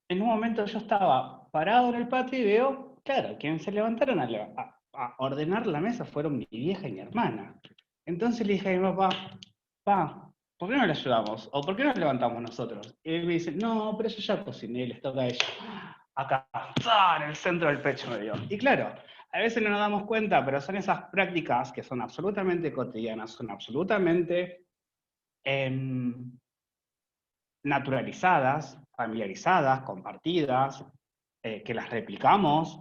en un momento yo estaba parado en el patio y veo, claro, quienes se levantaron a ordenar la mesa fueron mi vieja y mi hermana. Entonces le dije a mi papá, ¿por qué no le ayudamos? ¿O por qué no levantamos nosotros? Y él me dice, no, pero yo ya cociné, les toca a ellos. Acá, en el centro del pecho me dio. Y claro, a veces no nos damos cuenta, pero son esas prácticas que son absolutamente cotidianas, son absolutamente naturalizadas, familiarizadas, compartidas, que las replicamos,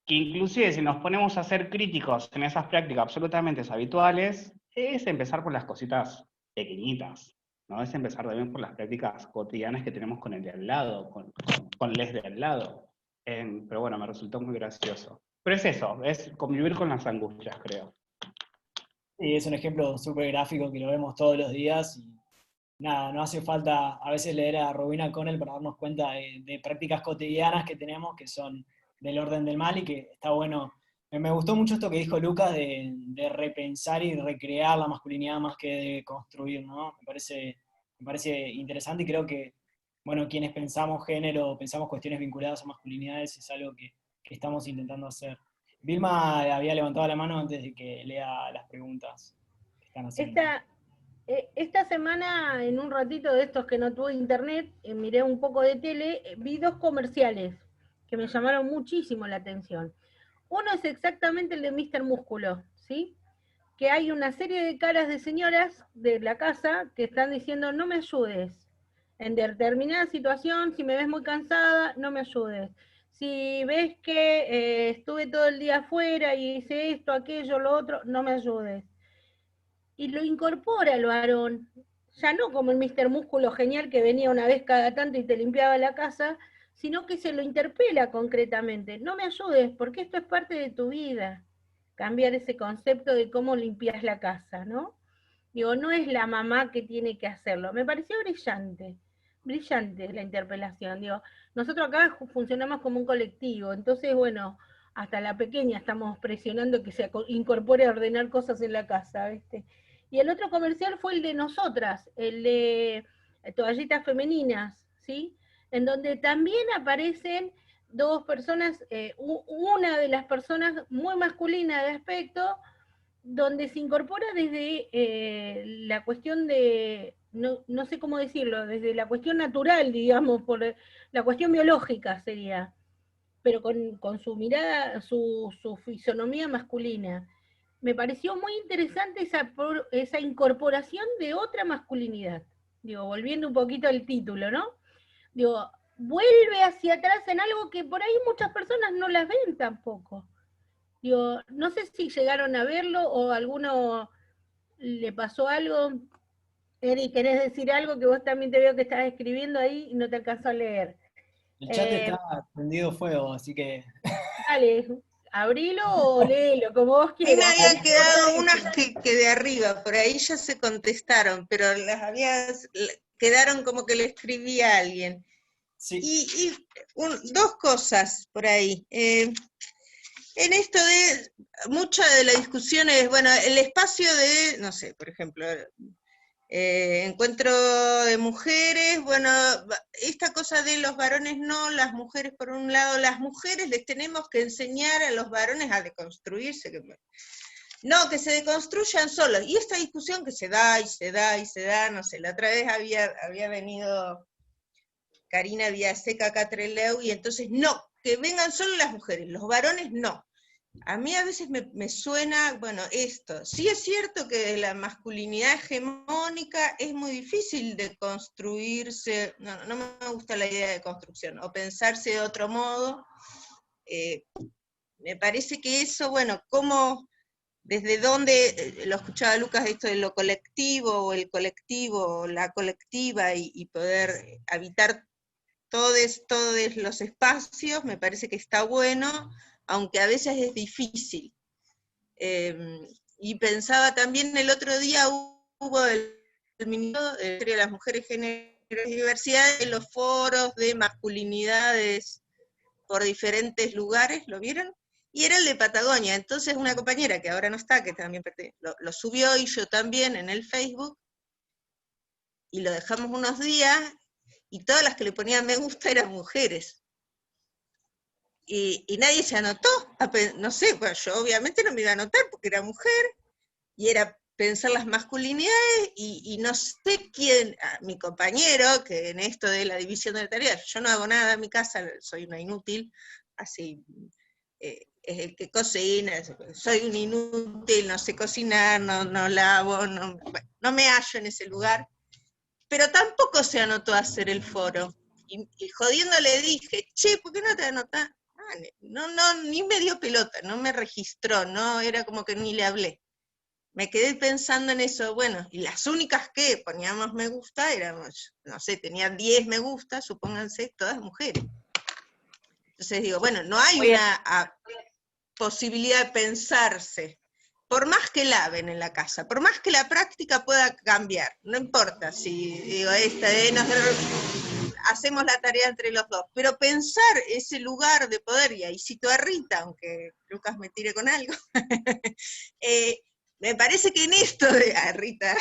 que inclusive si nos ponemos a ser críticos en esas prácticas absolutamente habituales, es empezar por las cositas pequeñitas, ¿no? Es empezar también por las prácticas cotidianas que tenemos con el de al lado, con les de al lado. Pero bueno, me resultó muy gracioso. Pero es eso, es convivir con las angustias, creo. Sí, es un ejemplo súper gráfico que lo vemos todos los días. Y nada, no hace falta a veces leer a Rowena Connell para darnos cuenta de prácticas cotidianas que tenemos que son del orden del mal y que está bueno. Me gustó mucho esto que dijo Lucas de repensar y recrear la masculinidad más que de construir, ¿no? Me parece interesante y creo que, bueno, quienes pensamos género, pensamos cuestiones vinculadas a masculinidades, es algo que estamos intentando hacer. Vilma había levantado la mano antes de que lea las preguntas que están haciendo. Esta semana, en un ratito de estos que no tuve internet, miré un poco de tele, vi 2 comerciales que me llamaron muchísimo la atención. Uno es exactamente el de Mr. Músculo, ¿sí? Que hay una serie de caras de señoras de la casa que están diciendo, no me ayudes. En determinada situación, si me ves muy cansada, no me ayudes. Si ves que estuve todo el día afuera y hice esto, aquello, lo otro, no me ayudes. Y lo incorpora el varón, ya no como el Mr. Músculo genial que venía una vez cada tanto y te limpiaba la casa, sino que se lo interpela concretamente. No me ayudes, porque esto es parte de tu vida. Cambiar ese concepto de cómo limpias la casa, ¿no? Digo, no es la mamá que tiene que hacerlo. Me pareció brillante, brillante la interpelación. Digo, nosotros acá funcionamos como un colectivo, entonces, bueno, hasta la pequeña estamos presionando que se incorpore a ordenar cosas en la casa, ¿viste? Y el otro comercial fue el de nosotras, el de toallitas femeninas, ¿sí? En donde también aparecen dos personas, una de las personas muy masculina de aspecto, donde se incorpora desde la cuestión de, no sé cómo decirlo, desde la cuestión natural, digamos, por la cuestión biológica sería, pero con su mirada, su fisonomía masculina. Me pareció muy interesante esa incorporación de otra masculinidad. Digo, volviendo un poquito al título, ¿no? Digo, vuelve hacia atrás en algo que por ahí muchas personas no las ven tampoco. Digo, no sé si llegaron a verlo o a alguno le pasó algo. Eri, ¿querés decir algo? Que vos también te veo que estás escribiendo ahí y no te alcanzó a leer. El chat está prendido fuego, así que... Dale, abrilo o léelo, como vos A mí me quieras. habían quedado unas que de arriba, por ahí ya se contestaron, pero quedaron como que le escribí a alguien. Sí. Y dos cosas por ahí. En esto de, mucha de la discusión es, bueno, el espacio de, no sé, por ejemplo, encuentro de mujeres, bueno, esta cosa de los varones no, las mujeres por un lado, las mujeres les tenemos que enseñar a los varones a deconstruirse, no, que se deconstruyan solos, y esta discusión que se da y se da y se da, no sé, la otra vez había venido Karina Villaseca Catreleu, y entonces no, que vengan solo las mujeres, los varones no. A mí a veces me suena, bueno, esto, sí es cierto que la masculinidad hegemónica es muy difícil de construirse, no me gusta la idea de construcción, o pensarse de otro modo, me parece que eso, bueno, cómo, desde dónde, lo escuchaba Lucas, esto de lo colectivo, o el colectivo, o la colectiva, y poder habitar todos los espacios, me parece que está bueno, aunque a veces es difícil. Y pensaba también el otro día, hubo el Ministerio de las Mujeres, Género y Diversidad, en los foros de masculinidades por diferentes lugares, ¿lo vieron? Y era el de Patagonia, entonces una compañera que ahora no está, que también lo subió, y yo también en el Facebook, y lo dejamos unos días, y todas las que le ponían me gusta eran mujeres. Y nadie se anotó, no sé, pues yo obviamente no me iba a anotar porque era mujer, y era pensar las masculinidades, y no sé quién, mi compañero, que en esto de la división de tareas, yo no hago nada en mi casa, soy una inútil, así, es el que cocina, soy un inútil, no sé cocinar, no lavo, no me hallo en ese lugar, pero tampoco se anotó a hacer el foro. Y jodiendo le dije, che, ¿por qué no te anotás? No, ni me dio pelota, no me registró, no, era como que ni le hablé. Me quedé pensando en eso, bueno, y las únicas que poníamos me gusta éramos, no sé, tenían 10 me gusta, supónganse, todas mujeres. Entonces digo, bueno, no hay una posibilidad de pensarse, por más que laven en la casa, por más que la práctica pueda cambiar, no importa si digo hacemos la tarea entre los dos, pero pensar ese lugar de poder, y ahí cito a Rita, aunque Lucas me tire con algo, me parece que en esto de, Rita,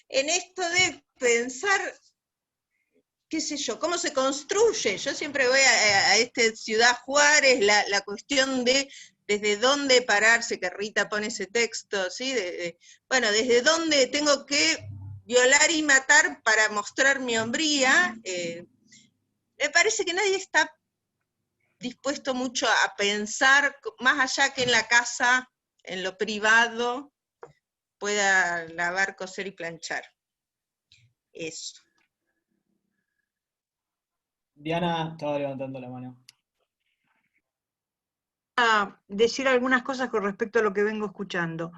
en esto de pensar, qué sé yo, cómo se construye, yo siempre voy a este Ciudad Juárez, la cuestión de desde dónde pararse, que Rita pone ese texto, ¿sí? Bueno, desde dónde tengo que violar y matar para mostrar mi hombría, me parece que nadie está dispuesto mucho a pensar, más allá que en la casa, en lo privado, pueda lavar, coser y planchar. Eso. Diana estaba levantando la mano. decir algunas cosas con respecto a lo que vengo escuchando.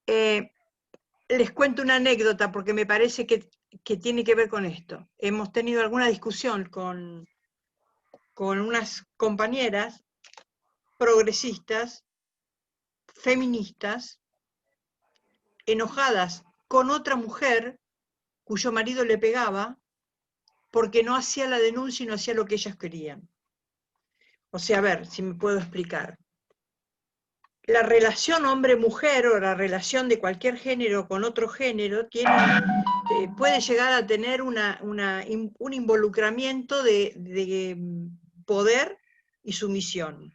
Les cuento una anécdota porque me parece que tiene que ver con esto. Hemos tenido alguna discusión con unas compañeras progresistas, feministas, enojadas con otra mujer cuyo marido le pegaba porque no hacía la denuncia y no hacía lo que ellas querían. O sea, a ver si me puedo explicar. La relación hombre-mujer o la relación de cualquier género con otro género puede llegar a tener un involucramiento de poder y sumisión.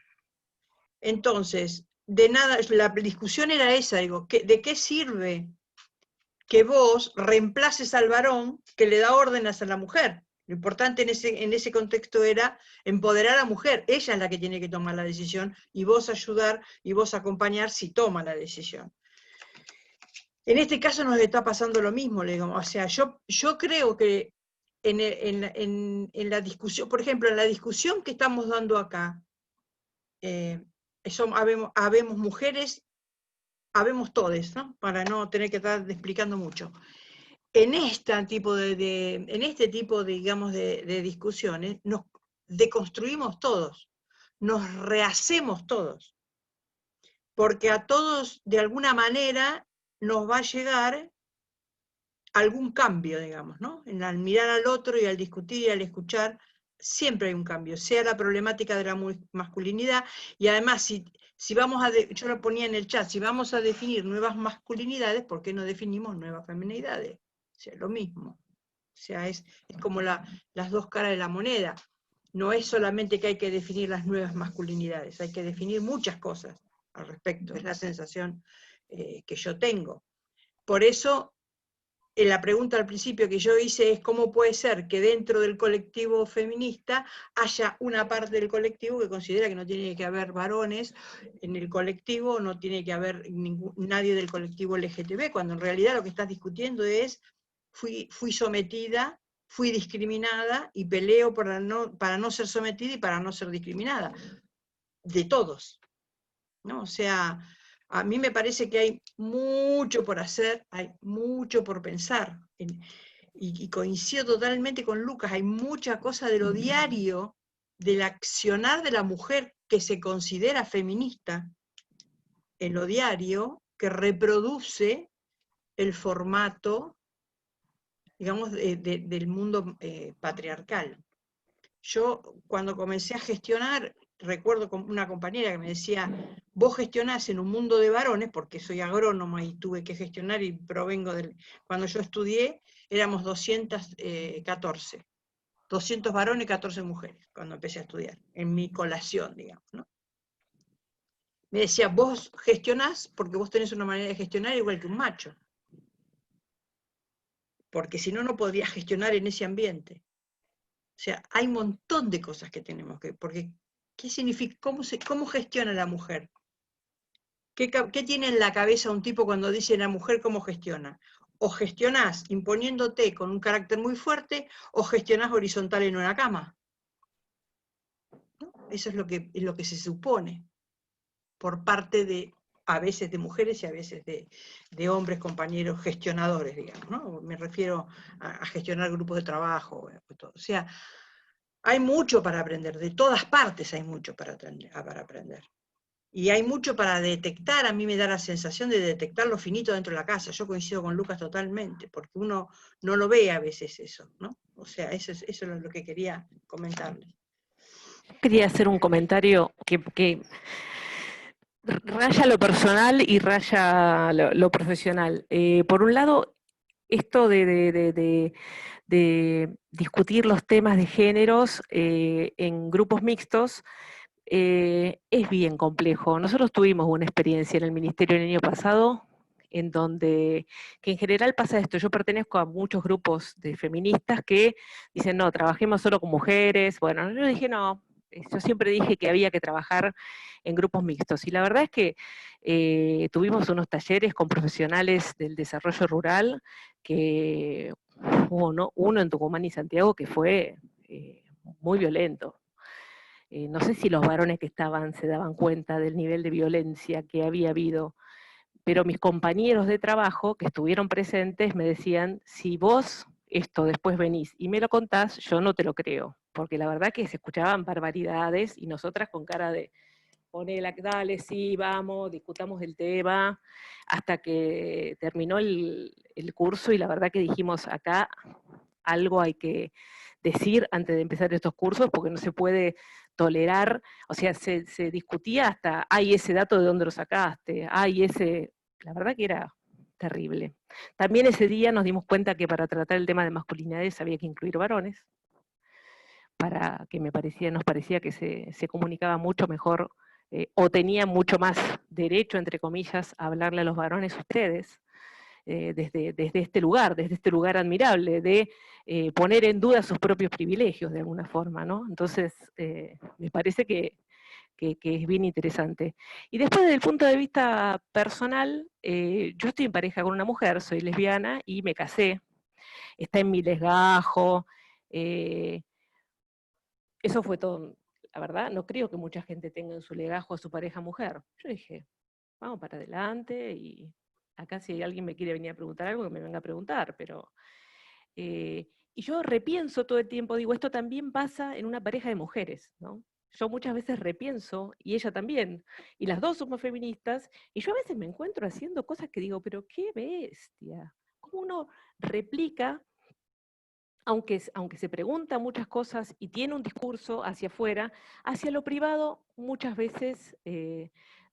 Entonces, de nada, la discusión era esa, digo, ¿de qué sirve que vos reemplaces al varón que le da órdenes a la mujer? Lo importante en ese contexto era empoderar a la mujer. Ella es la que tiene que tomar la decisión y vos ayudar y vos acompañar si toma la decisión. En este caso nos está pasando lo mismo, le digo. O sea, yo creo que en la discusión, por ejemplo, en la discusión que estamos dando acá, habemos mujeres, habemos todes, ¿no? Para no tener que estar explicando mucho. En este tipo digamos, de discusiones, nos deconstruimos todos, nos rehacemos todos, porque a todos, de alguna manera, nos va a llegar algún cambio, digamos, ¿no? Al mirar al otro y al discutir y al escuchar, siempre hay un cambio, sea la problemática de la masculinidad, y además, si vamos yo lo ponía en el chat, si vamos a definir nuevas masculinidades, ¿por qué no definimos nuevas feminidades? O sea, lo mismo. O sea, es como las dos caras de la moneda. No es solamente que hay que definir las nuevas masculinidades, hay que definir muchas cosas al respecto, es la sensación que yo tengo. Por eso, la pregunta al principio que yo hice es cómo puede ser que dentro del colectivo feminista haya una parte del colectivo que considera que no tiene que haber varones en el colectivo, no tiene que haber nadie del colectivo LGTB, cuando en realidad lo que estás discutiendo es fui sometida, fui discriminada y peleo para no ser sometida y para no ser discriminada. De todos, ¿no? O sea, a mí me parece que hay mucho por hacer, hay mucho por pensar. Y coincido totalmente con Lucas, hay mucha cosa de lo diario, del accionar de la mujer que se considera feminista en lo diario, que reproduce el formato, digamos, del mundo patriarcal. Yo, cuando comencé a gestionar, recuerdo con una compañera que me decía, vos gestionás en un mundo de varones, porque soy agrónoma y tuve que gestionar y provengo cuando yo estudié, éramos 214, 200 varones y 14 mujeres, cuando empecé a estudiar, en mi colación, digamos, ¿no? Me decía, vos gestionás porque vos tenés una manera de gestionar igual que un macho. Porque si no, no podrías gestionar en ese ambiente. O sea, hay un montón de cosas que tenemos que... Porque, ¿qué significa? ¿Cómo gestiona la mujer? ¿Qué tiene en la cabeza un tipo cuando dice la mujer cómo gestiona? O gestionás imponiéndote con un carácter muy fuerte, o gestionás horizontal en una cama. ¿No? Eso es lo que se supone por parte de, a veces de mujeres y a veces de hombres, compañeros, gestionadores, digamos, ¿no? Me refiero a gestionar grupos de trabajo, todo. O sea, hay mucho para aprender, de todas partes hay mucho para aprender. Y hay mucho para detectar, a mí me da la sensación de detectar lo finito dentro de la casa. Yo coincido con Lucas totalmente, porque uno no lo ve a veces eso, ¿no? O sea, eso es lo que quería comentarles. Quería hacer un comentario que raya lo personal y raya lo profesional. Por un lado, esto de discutir los temas de géneros en grupos mixtos es bien complejo. Nosotros tuvimos una experiencia en el Ministerio el año pasado en donde, que en general pasa esto, yo pertenezco a muchos grupos de feministas que dicen, no, trabajemos solo con mujeres. Bueno, yo dije, no, yo siempre dije que había que trabajar en grupos mixtos, y la verdad es que tuvimos unos talleres con profesionales del desarrollo rural, que hubo uno en Tucumán y Santiago que fue muy violento. no sé si los varones que estaban se daban cuenta del nivel de violencia que había habido, pero mis compañeros de trabajo que estuvieron presentes me decían, si vos esto después venís y me lo contás, yo no te lo creo, porque la verdad que se escuchaban barbaridades y nosotras con cara de, ponela, dale, sí, vamos, discutamos el tema, hasta que terminó el curso y la verdad que dijimos, acá algo hay que decir antes de empezar estos cursos, porque no se puede tolerar, o sea, se discutía hasta, ay, ese dato de dónde lo sacaste, ay, ese, la verdad que era terrible. También ese día nos dimos cuenta que para tratar el tema de masculinidades había que incluir varones, para que nos parecía que se comunicaba mucho mejor, o tenía mucho más derecho, entre comillas, a hablarle a los varones ustedes, desde este lugar admirable, de poner en duda sus propios privilegios de alguna forma, ¿no? Entonces, me parece que es bien interesante. Y después, desde el punto de vista personal, yo estoy en pareja con una mujer, soy lesbiana y me casé, está en mi desgajo, eso fue todo. La verdad, no creo que mucha gente tenga en su legajo a su pareja mujer. Yo dije, vamos para adelante, y acá si alguien me quiere venir a preguntar algo, que me venga a preguntar, pero... y yo repienso todo el tiempo, digo, esto también pasa en una pareja de mujeres, ¿no? Yo muchas veces repienso, y ella también, y las dos somos feministas, y yo a veces me encuentro haciendo cosas que digo, pero qué bestia, cómo uno replica, aunque se pregunta muchas cosas y tiene un discurso hacia afuera, hacia lo privado muchas veces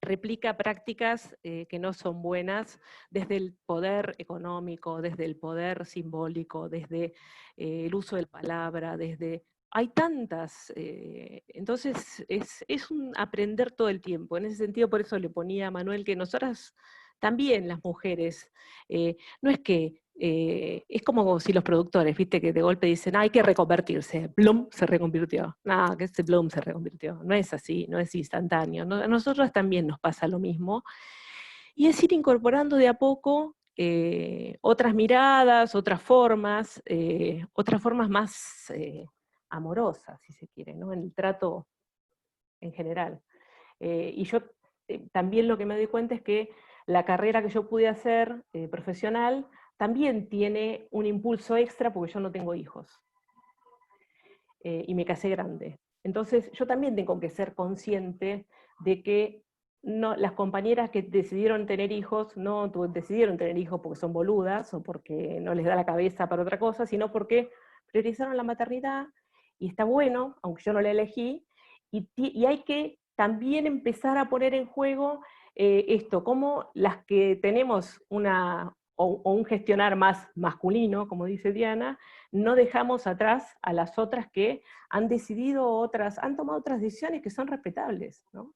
replica prácticas que no son buenas, desde el poder económico, desde el poder simbólico, desde el uso de la palabra, desde... Hay tantas, entonces es un aprender todo el tiempo. En ese sentido, por eso le ponía a Manuel que nosotras también, las mujeres, no es que es como si los productores, viste, que de golpe dicen, hay que reconvertirse, Bloom se reconvirtió. No, que ese Bloom se reconvirtió. No es así, no es instantáneo. A nosotros también nos pasa lo mismo. Y es ir incorporando de a poco otras miradas, otras formas más amorosas, si se quiere, ¿no? En el trato en general. Y yo también lo que me doy cuenta es que la carrera que yo pude hacer profesional también tiene un impulso extra porque yo no tengo hijos. Y me casé grande. Entonces yo también tengo que ser consciente de que no, las compañeras que decidieron tener hijos no decidieron tener hijos porque son boludas o porque no les da la cabeza para otra cosa, sino porque priorizaron la maternidad, y está bueno, aunque yo no la elegí, y hay que también empezar a poner en juego esto, como las que tenemos un gestionar más masculino, como dice Diana, no dejamos atrás a las otras que han han tomado otras decisiones que son respetables, ¿no?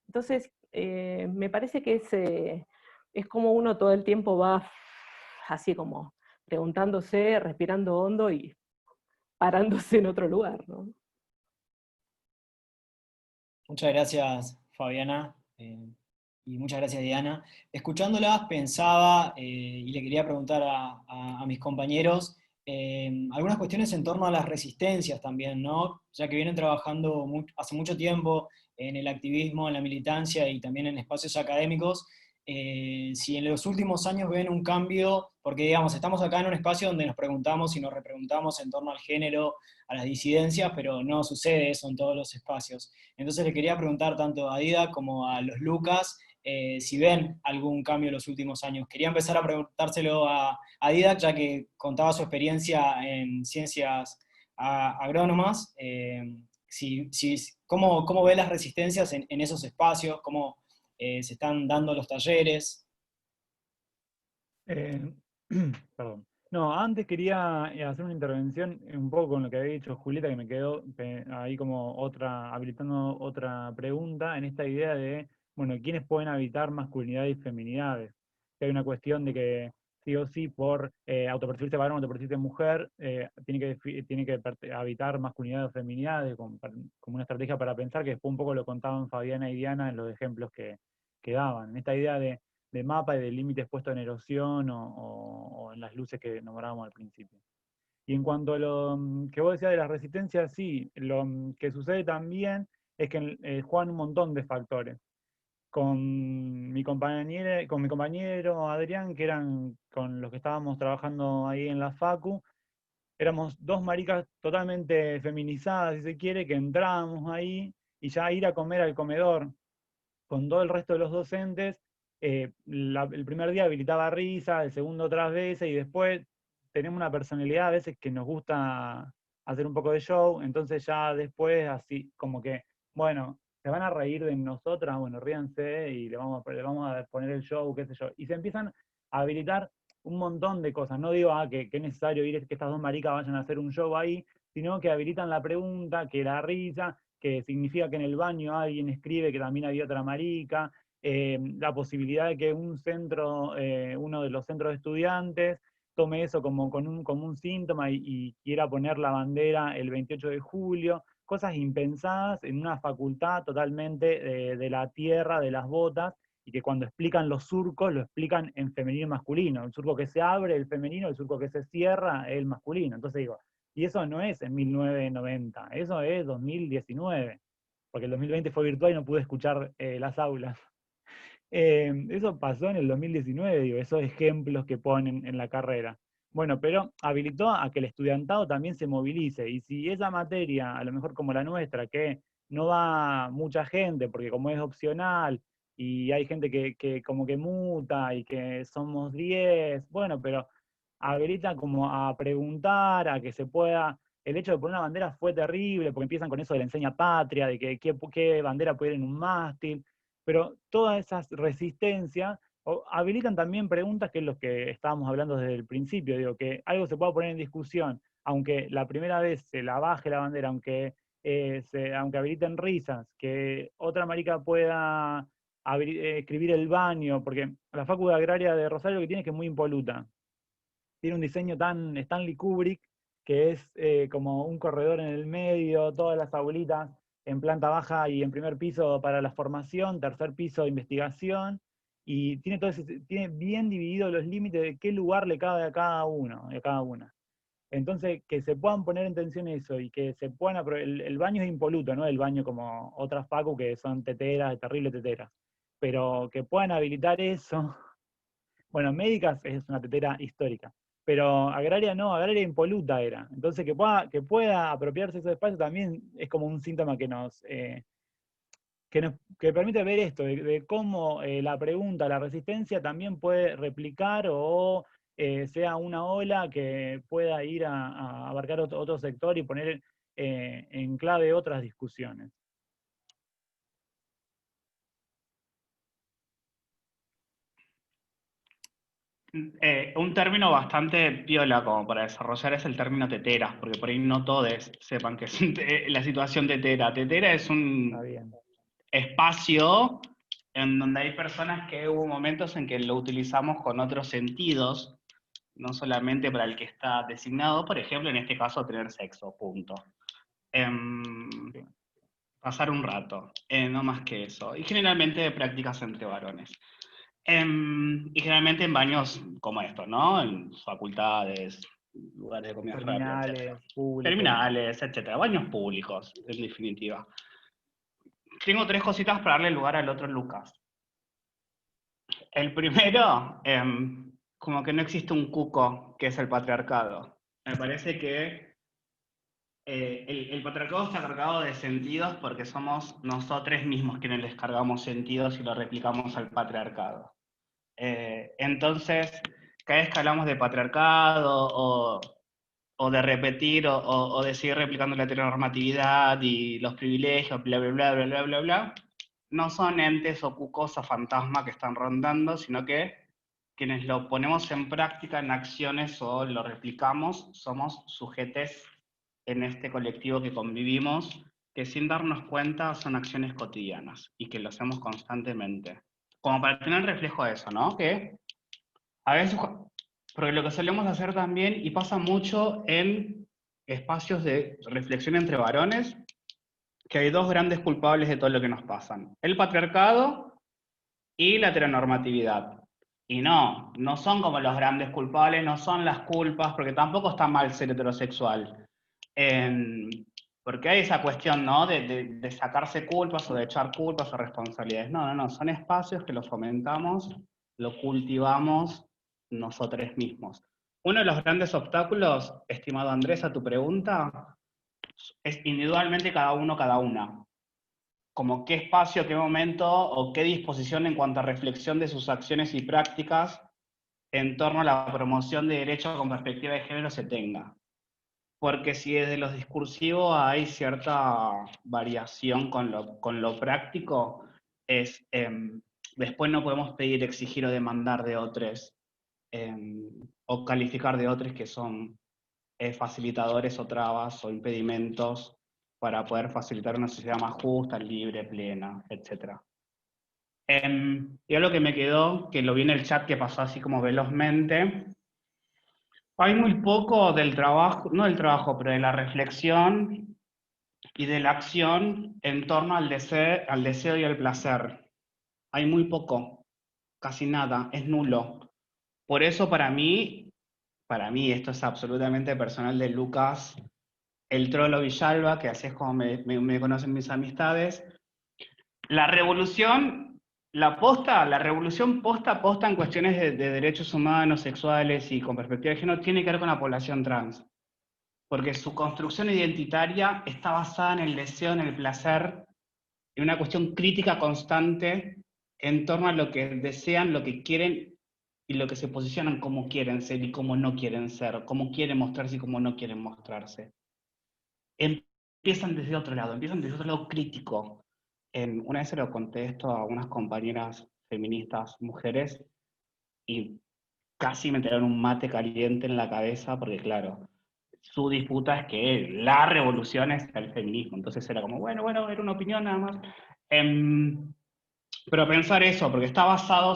Entonces, me parece que es como uno todo el tiempo va así como preguntándose, respirando hondo y parándose en otro lugar, ¿no? Muchas gracias, Fabiana, y muchas gracias, Diana. Escuchándolas pensaba, y le quería preguntar a mis compañeros, algunas cuestiones en torno a las resistencias también, ¿no? Ya que vienen trabajando hace mucho tiempo en el activismo, en la militancia y también en espacios académicos, si en los últimos años ven un cambio, porque digamos, estamos acá en un espacio donde nos preguntamos y nos repreguntamos en torno al género, a las disidencias, pero no sucede eso en todos los espacios. Entonces le quería preguntar tanto a Dida como a los Lucas si ven algún cambio en los últimos años. Quería empezar a preguntárselo a Dida, ya que contaba su experiencia en ciencias agrónomas. ¿Cómo ve las resistencias en esos espacios? ¿Cómo se están dando los talleres? Perdón. No, antes quería hacer una intervención un poco con lo que había dicho Julieta, que me quedó ahí como habilitando otra pregunta, en esta idea de, bueno, ¿quiénes pueden habitar masculinidades y feminidades? Que hay una cuestión de que sí o sí por autopercibirse varón o autopercibirse mujer, tiene que habitar masculinidades o feminidades como una estrategia para pensar, que después un poco lo contaban Fabiana y Diana en los ejemplos que daban. En esta idea de mapa y de límites puestos en erosión o en las luces que nombrábamos al principio. Y en cuanto a lo que vos decías de las resistencias, sí, lo que sucede también es que juegan un montón de factores. Con mi compañero Adrián, que eran con los que estábamos trabajando ahí en la Facu, éramos dos maricas totalmente feminizadas, si se quiere, que entrábamos ahí y ya ir a comer al comedor con todo el resto de los docentes, el primer día habilitaba risa, el segundo otras veces, y después tenemos una personalidad a veces que nos gusta hacer un poco de show, entonces ya después así como que, bueno, se van a reír de nosotras, bueno, ríanse y le vamos a poner el show, qué sé yo. Y se empiezan a habilitar un montón de cosas. No digo que es necesario ir, que estas dos maricas vayan a hacer un show ahí, sino que habilitan la pregunta, que la risa, que significa que en el baño alguien escribe que también había otra marica, la posibilidad de que un centro, uno de los centros de estudiantes, tome eso como un síntoma y quiera poner la bandera el 28 de julio, cosas impensadas en una facultad totalmente de la tierra, de las botas, y que cuando explican los surcos, lo explican en femenino y masculino. El surco que se abre, el femenino, el surco que se cierra, el masculino. Entonces digo, y eso no es en 1990, eso es 2019, porque el 2020 fue virtual y no pude escuchar las aulas. Eso pasó en el 2019, digo, esos ejemplos que ponen en la carrera. Bueno, pero habilitó a que el estudiantado también se movilice, y si esa materia, a lo mejor como la nuestra, que no va mucha gente, porque como es opcional, y hay gente que como que muta, y que somos 10, bueno, pero habilita como a preguntar, a que se pueda. El hecho de poner una bandera fue terrible, porque empiezan con eso de la enseña patria, de que qué bandera puede ir en un mástil, pero todas esas resistencias habilitan también preguntas, que es lo que estábamos hablando desde el principio, digo, que algo se pueda poner en discusión, aunque la primera vez se la baje la bandera, aunque habiliten risas, que otra marica pueda escribir el baño, porque la Facultad Agraria de Rosario lo que tiene es que es muy impoluta. Tiene un diseño tan Stanley Kubrick, que es como un corredor en el medio, todas las aulitas en planta baja y en primer piso para la formación, tercer piso de investigación, y tiene tiene bien dividido los límites de qué lugar le cabe a cada uno, a cada una. Entonces, que se puedan poner en tensión eso, y que se puedan el baño es impoluto, no el baño como otras facu que son teteras, terribles teteras, pero que puedan habilitar eso. Bueno, médicas es una tetera histórica, pero agraria no, agraria impoluta era. Entonces que pueda apropiarse de ese espacio también es como un síntoma que permite ver esto, de cómo la pregunta, la resistencia también puede replicar o sea una ola que pueda ir a abarcar otro sector y poner en clave otras discusiones. Un término bastante piola como para desarrollar es el término teteras, porque por ahí no todos sepan que es la situación tetera. Tetera es un espacio en donde hay personas que hubo momentos en que lo utilizamos con otros sentidos, no solamente para el que está designado, por ejemplo, en este caso, tener sexo, punto. Pasar un rato, no más que eso. Y generalmente prácticas entre varones. Y generalmente en baños como estos, ¿no? En facultades, lugares de comida terminales, públicos. Terminales, etcétera. Baños públicos, en definitiva. Tengo 3 cositas para darle lugar al otro Lucas. El primero, como que no existe un cuco, que es el patriarcado. Me parece que el patriarcado está cargado de sentidos porque somos nosotros mismos quienes les cargamos sentidos y lo replicamos al patriarcado. Entonces, cada vez que hablamos de patriarcado o de repetir o de seguir replicando la heteronormatividad y los privilegios, bla, bla, bla, bla, bla, bla, bla, no son entes o cucos o fantasmas que están rondando, sino que quienes lo ponemos en práctica en acciones o lo replicamos, somos sujetes en este colectivo que convivimos, que sin darnos cuenta son acciones cotidianas y que lo hacemos constantemente. Como para tener reflejo de eso, ¿no? Que a veces, porque lo que solemos hacer también, y pasa mucho en espacios de reflexión entre varones, que hay 2 grandes culpables de todo lo que nos pasan: el patriarcado y la heteronormatividad. Y no son como los grandes culpables, no son las culpas, porque tampoco está mal ser heterosexual. Porque hay esa cuestión, ¿no? De sacarse culpas o de echar culpas o responsabilidades. No, son espacios que los fomentamos, lo cultivamos nosotros mismos. Uno de los grandes obstáculos, estimado Andrés, a tu pregunta, es individualmente cada uno, cada una. Como qué espacio, qué momento o qué disposición en cuanto a reflexión de sus acciones y prácticas en torno a la promoción de derechos con perspectiva de género se tenga. Porque si desde lo discursivo hay cierta variación con lo práctico, después no podemos pedir, exigir o demandar de otros, o calificar de otros que son facilitadores o trabas o impedimentos para poder facilitar una sociedad más justa, libre, plena, etc. Y algo que me quedó, que lo vi en el chat que pasó así como velozmente, hay muy poco del trabajo, no del trabajo, pero de la reflexión y de la acción en torno al deseo y al placer. Hay muy poco, casi nada, es nulo. Por eso para mí, esto es absolutamente personal de Lucas, el Trollo Villalba, que así es como me conocen mis amistades, la revolución, la revolución posta en cuestiones de derechos humanos, sexuales y con perspectiva de género tiene que ver con la población trans. Porque su construcción identitaria está basada en el deseo, en el placer, en una cuestión crítica constante en torno a lo que desean, lo que quieren y lo que se posicionan como quieren ser y como no quieren ser, cómo quieren mostrarse y cómo no quieren mostrarse. Empiezan desde otro lado crítico. Una vez se lo conté esto a unas compañeras feministas, mujeres, y casi me tiraron un mate caliente en la cabeza, porque claro, su disputa es que la revolución es el feminismo, entonces era como, bueno, era una opinión nada más. Pero pensar eso, porque está basado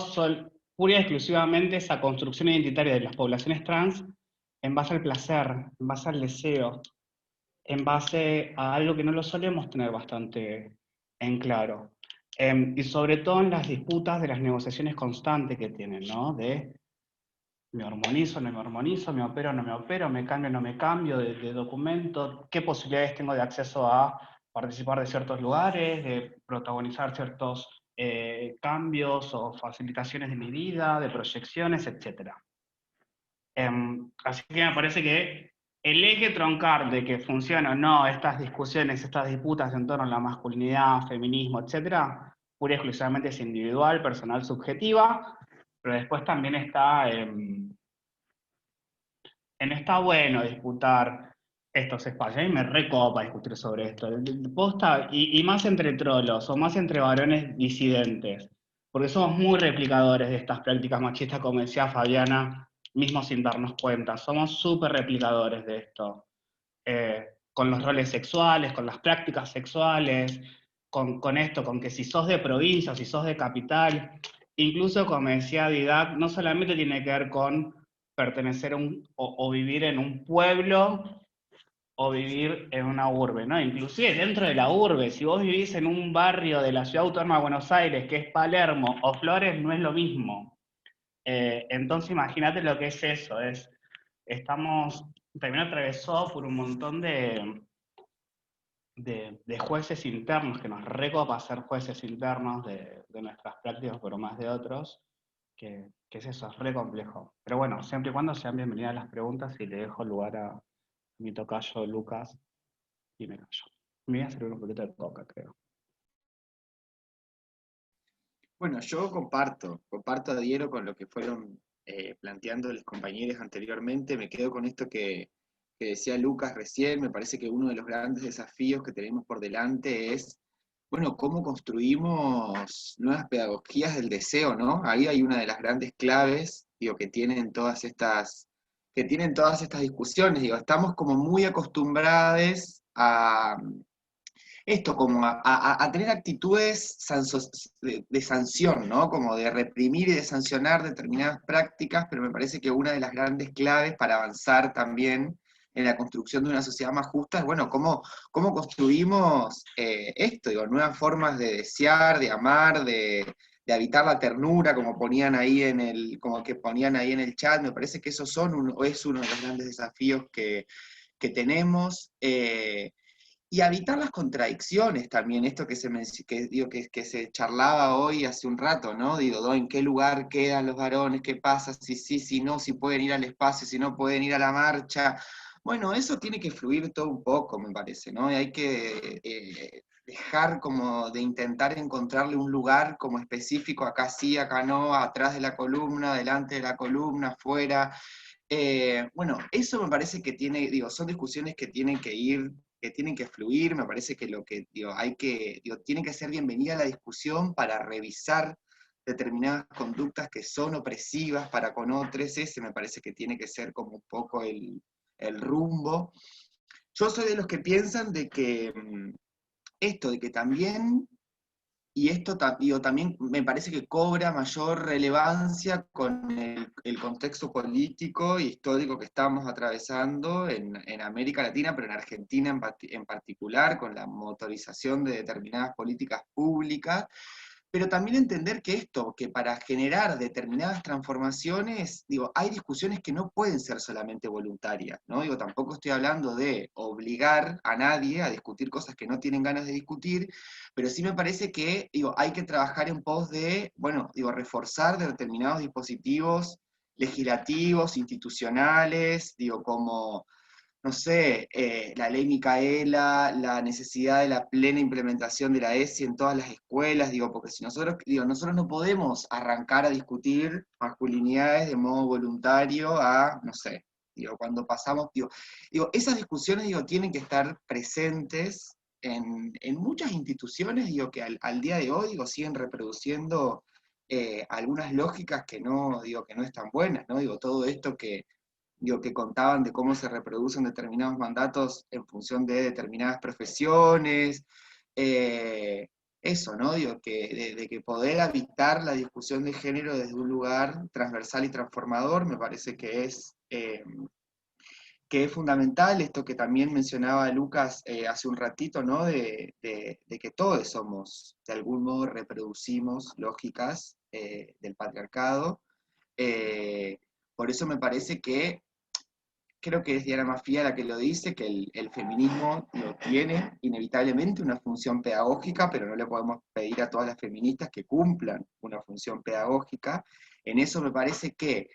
pura y exclusivamente esa construcción identitaria de las poblaciones trans en base al placer, en base al deseo, en base a algo que no lo solemos tener bastante en claro. Y sobre todo en las disputas de las negociaciones constantes que tienen, ¿no? De me hormonizo, no me hormonizo, me opero, no me opero, me cambio, no me cambio de documento, qué posibilidades tengo de acceso a participar de ciertos lugares, de protagonizar ciertos cambios o facilitaciones de mi vida, de proyecciones, etc. Así que me parece que el eje troncal de que funcionan o no estas discusiones, estas disputas en torno a la masculinidad, feminismo, etc., pura y exclusivamente es individual, personal, subjetiva, pero después también está está bueno disputar estos espacios. A mí me recopa discutir sobre esto. Posta, y más entre trolos, o más entre varones disidentes, porque somos muy replicadores de estas prácticas machistas, como decía Fabiana, mismo sin darnos cuenta. Somos súper replicadores de esto. Con los roles sexuales, con las prácticas sexuales, con esto, con que si sos de provincia, si sos de capital, incluso como decía Didac, no solamente tiene que ver con pertenecer o vivir en un pueblo o vivir en una urbe, ¿no? Inclusive dentro de la urbe, si vos vivís en un barrio de la Ciudad Autónoma de Buenos Aires, que es Palermo o Flores, no es lo mismo. Entonces imagínate lo que es eso, también atravesó por un montón de jueces internos, que nos recopa ser jueces internos de nuestras prácticas, pero más de otros, que es eso, es re complejo. Pero bueno, siempre y cuando sean bienvenidas las preguntas, y le dejo lugar a mi tocayo Lucas, y me callo. Me voy a servir un poquito de coca, creo. Bueno, yo adhiero con lo que fueron planteando los compañeros anteriormente. Me quedo con esto que decía Lucas recién. Me parece que uno de los grandes desafíos que tenemos por delante es, bueno, cómo construimos nuevas pedagogías del deseo, ¿no? Ahí hay una de las grandes claves, digo, que tienen todas estas discusiones. Digo, estamos como muy acostumbrados a esto, como a tener actitudes de sanción, ¿no? Como de reprimir y de sancionar determinadas prácticas, pero me parece que una de las grandes claves para avanzar también en la construcción de una sociedad más justa es, bueno, cómo construimos esto, digo, nuevas formas de desear, de amar, de habitar la ternura, como ponían ahí como que ponían ahí en el chat, me parece que esos es uno de los grandes desafíos que tenemos. Y habitar las contradicciones también, esto que se charlaba hoy hace un rato, ¿no? Digo, ¿en qué lugar quedan los varones? ¿Qué pasa? Si sí, si no, si pueden ir al espacio, si no pueden ir a la marcha. Bueno, eso tiene que fluir todo un poco, me parece, ¿no? Y hay que dejar como de intentar encontrarle un lugar como específico, acá sí, acá no, atrás de la columna, delante de la columna, afuera. Bueno, eso me parece que son discusiones que tienen que fluir, me parece que tiene que ser bienvenida a la discusión para revisar determinadas conductas que son opresivas para con otros, ese me parece que tiene que ser como un poco el rumbo. Yo soy de los que piensan de que de que también, y esto también me parece que cobra mayor relevancia con el contexto político y histórico que estamos atravesando en América Latina, pero en Argentina en particular, con la motorización de determinadas políticas públicas, pero también entender que para generar determinadas transformaciones, hay discusiones que no pueden ser solamente voluntarias, ¿no? Tampoco estoy hablando de obligar a nadie a discutir cosas que no tienen ganas de discutir, pero sí me parece que, hay que trabajar en pos de, reforzar determinados dispositivos legislativos, institucionales, como no sé, la ley Micaela, la necesidad de la plena implementación de la ESI en todas las escuelas, porque si nosotros no podemos arrancar a discutir masculinidades de modo voluntario no sé, cuando pasamos, esas discusiones, tienen que estar presentes en muchas instituciones, que al día de hoy, siguen reproduciendo algunas lógicas que no están buenas, ¿no? Todo esto que contaban de cómo se reproducen determinados mandatos en función de determinadas profesiones, eso, ¿no? De que poder habitar la discusión de género desde un lugar transversal y transformador, me parece que es fundamental, esto que también mencionaba Lucas hace un ratito, ¿no? De que todos de algún modo reproducimos lógicas del patriarcado. Por eso me parece que creo que es Diana Mafia la que lo dice, que el feminismo tiene inevitablemente una función pedagógica, pero no le podemos pedir a todas las feministas que cumplan una función pedagógica. En eso me parece que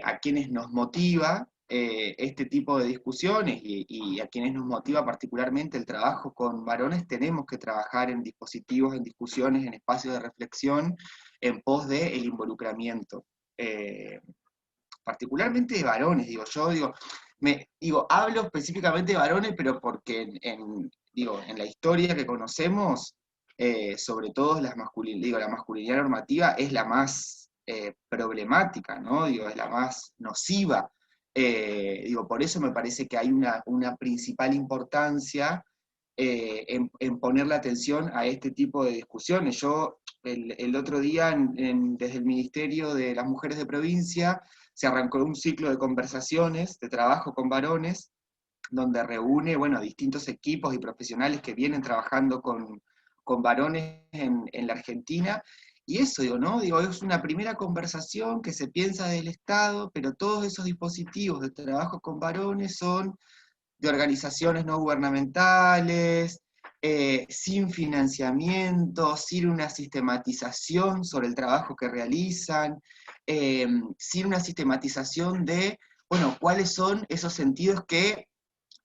a quienes nos motiva este tipo de discusiones y a quienes nos motiva particularmente el trabajo con varones, tenemos que trabajar en dispositivos, en discusiones, en espacios de reflexión, en pos del involucramiento. Particularmente de varones, hablo específicamente de varones, pero porque en la historia que conocemos, sobre todo la masculinidad normativa es la más problemática, ¿no? Es la más nociva. Por eso me parece que hay una principal importancia en ponerle atención a este tipo de discusiones. Yo, el otro día, desde el Ministerio de las Mujeres de Provincia, se arrancó un ciclo de conversaciones, de trabajo con varones, donde reúne, distintos equipos y profesionales que vienen trabajando con varones en la Argentina, y eso, es una primera conversación que se piensa del Estado, pero todos esos dispositivos de trabajo con varones son de organizaciones no gubernamentales, sin financiamiento, sin una sistematización sobre el trabajo que realizan, sin una sistematización de, cuáles son esos sentidos que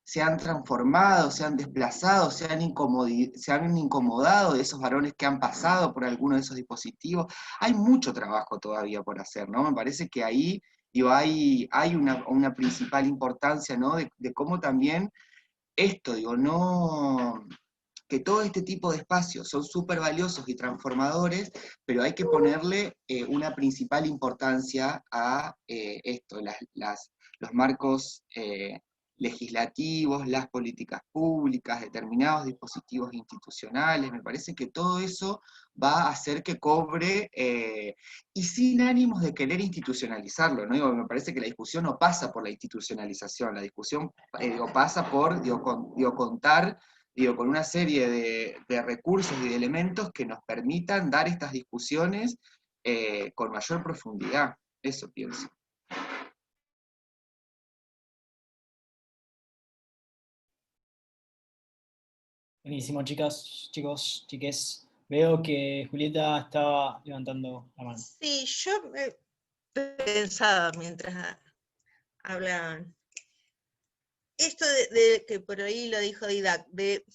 se han transformado, se han desplazado, se han incomodado de esos varones que han pasado por alguno de esos dispositivos. Hay mucho trabajo todavía por hacer, ¿no? Me parece que ahí hay una principal importancia, ¿no? De cómo también esto, que todo este tipo de espacios son súper valiosos y transformadores, pero hay que ponerle una principal importancia a esto, los marcos legislativos, las políticas públicas, determinados dispositivos institucionales. Me parece que todo eso va a hacer que cobre, y sin ánimos de querer institucionalizarlo, ¿no? Me parece que la discusión no pasa por la institucionalización, la discusión pasa por contar digo, con una serie de recursos y de elementos que nos permitan dar estas discusiones con mayor profundidad. Eso pienso. Buenísimo, chicas, chicos, chiques. Veo que Julieta estaba levantando la mano. Sí, yo pensaba mientras hablaban. Esto de que por ahí lo dijo Didac, de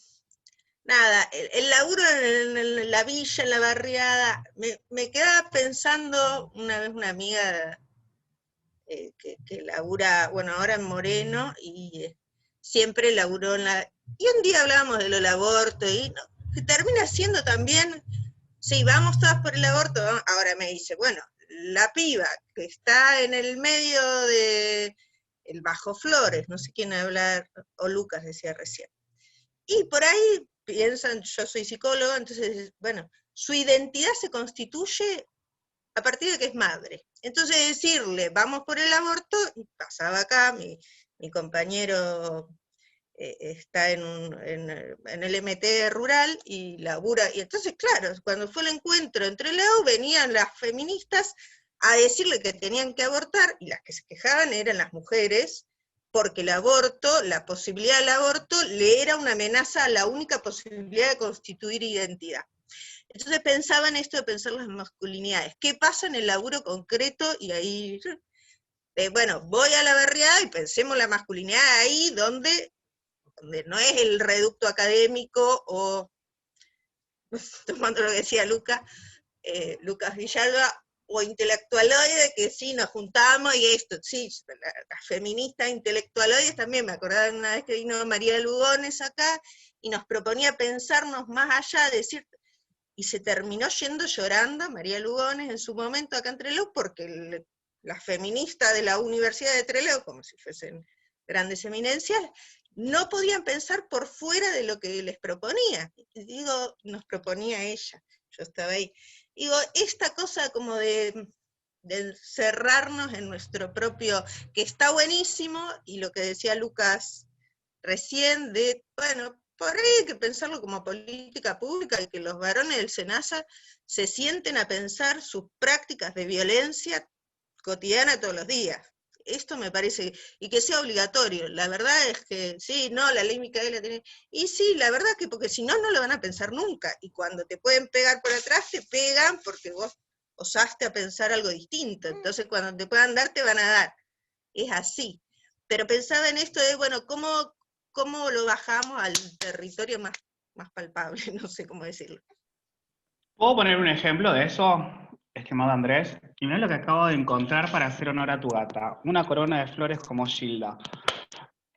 nada, el laburo en la villa, en la barriada, me quedaba pensando, una vez una amiga que labura, bueno, ahora en Moreno, y siempre laburó en la... Y un día hablábamos de lo del aborto, y no, que termina siendo también, sí, vamos todas por el aborto, ahora me dice, bueno, la piba que está en el medio de el Bajo Flores, no sé quién hablar, o Lucas decía recién, y por ahí piensan, yo soy psicóloga, entonces, bueno, su identidad se constituye a partir de que es madre. Entonces decirle, vamos por el aborto, y pasaba acá, mi compañero está en el MT rural y labura, y entonces claro, cuando fue el encuentro entre Leo, venían las feministas a decirle que tenían que abortar, y las que se quejaban eran las mujeres, porque el aborto, la posibilidad del aborto, le era una amenaza a la única posibilidad de constituir identidad. Entonces pensaba en esto de pensar las masculinidades. ¿Qué pasa en el laburo concreto? Y ahí, bueno, voy a la barriada y pensemos la masculinidad ahí donde no es el reducto académico o, tomando lo que decía Lucas Villalba, o intelectualoide, que sí, nos juntamos y esto, sí, las feministas intelectualoides también, me acordaba una vez que vino María Lugones acá, y nos proponía pensarnos más allá, decir, y se terminó yendo llorando María Lugones en su momento acá en Trelew, porque las feministas de la Universidad de Trelew, como si fuesen grandes eminencias, no podían pensar por fuera de lo que les proponía. Digo, nos proponía ella, yo estaba ahí. Digo, esta cosa como de encerrarnos en nuestro propio, que está buenísimo, y lo que decía Lucas recién, de, bueno, por ahí hay que pensarlo como política pública, y que los varones del SENASA se sienten a pensar sus prácticas de violencia cotidiana todos los días. Esto me parece, y que sea obligatorio. La verdad es que, sí, no, la ley Micaela tiene... Y sí, la verdad que porque si no, no lo van a pensar nunca. Y cuando te pueden pegar por atrás, te pegan porque vos osaste a pensar algo distinto. Entonces cuando te puedan dar, te van a dar. Es así. Pero pensaba en esto de, bueno, ¿cómo lo bajamos al territorio más palpable? No sé cómo decirlo. ¿Puedo poner un ejemplo de eso, estimado Andrés? Y no es lo que acabo de encontrar para hacer honor a tu gata. Una corona de flores como Gilda.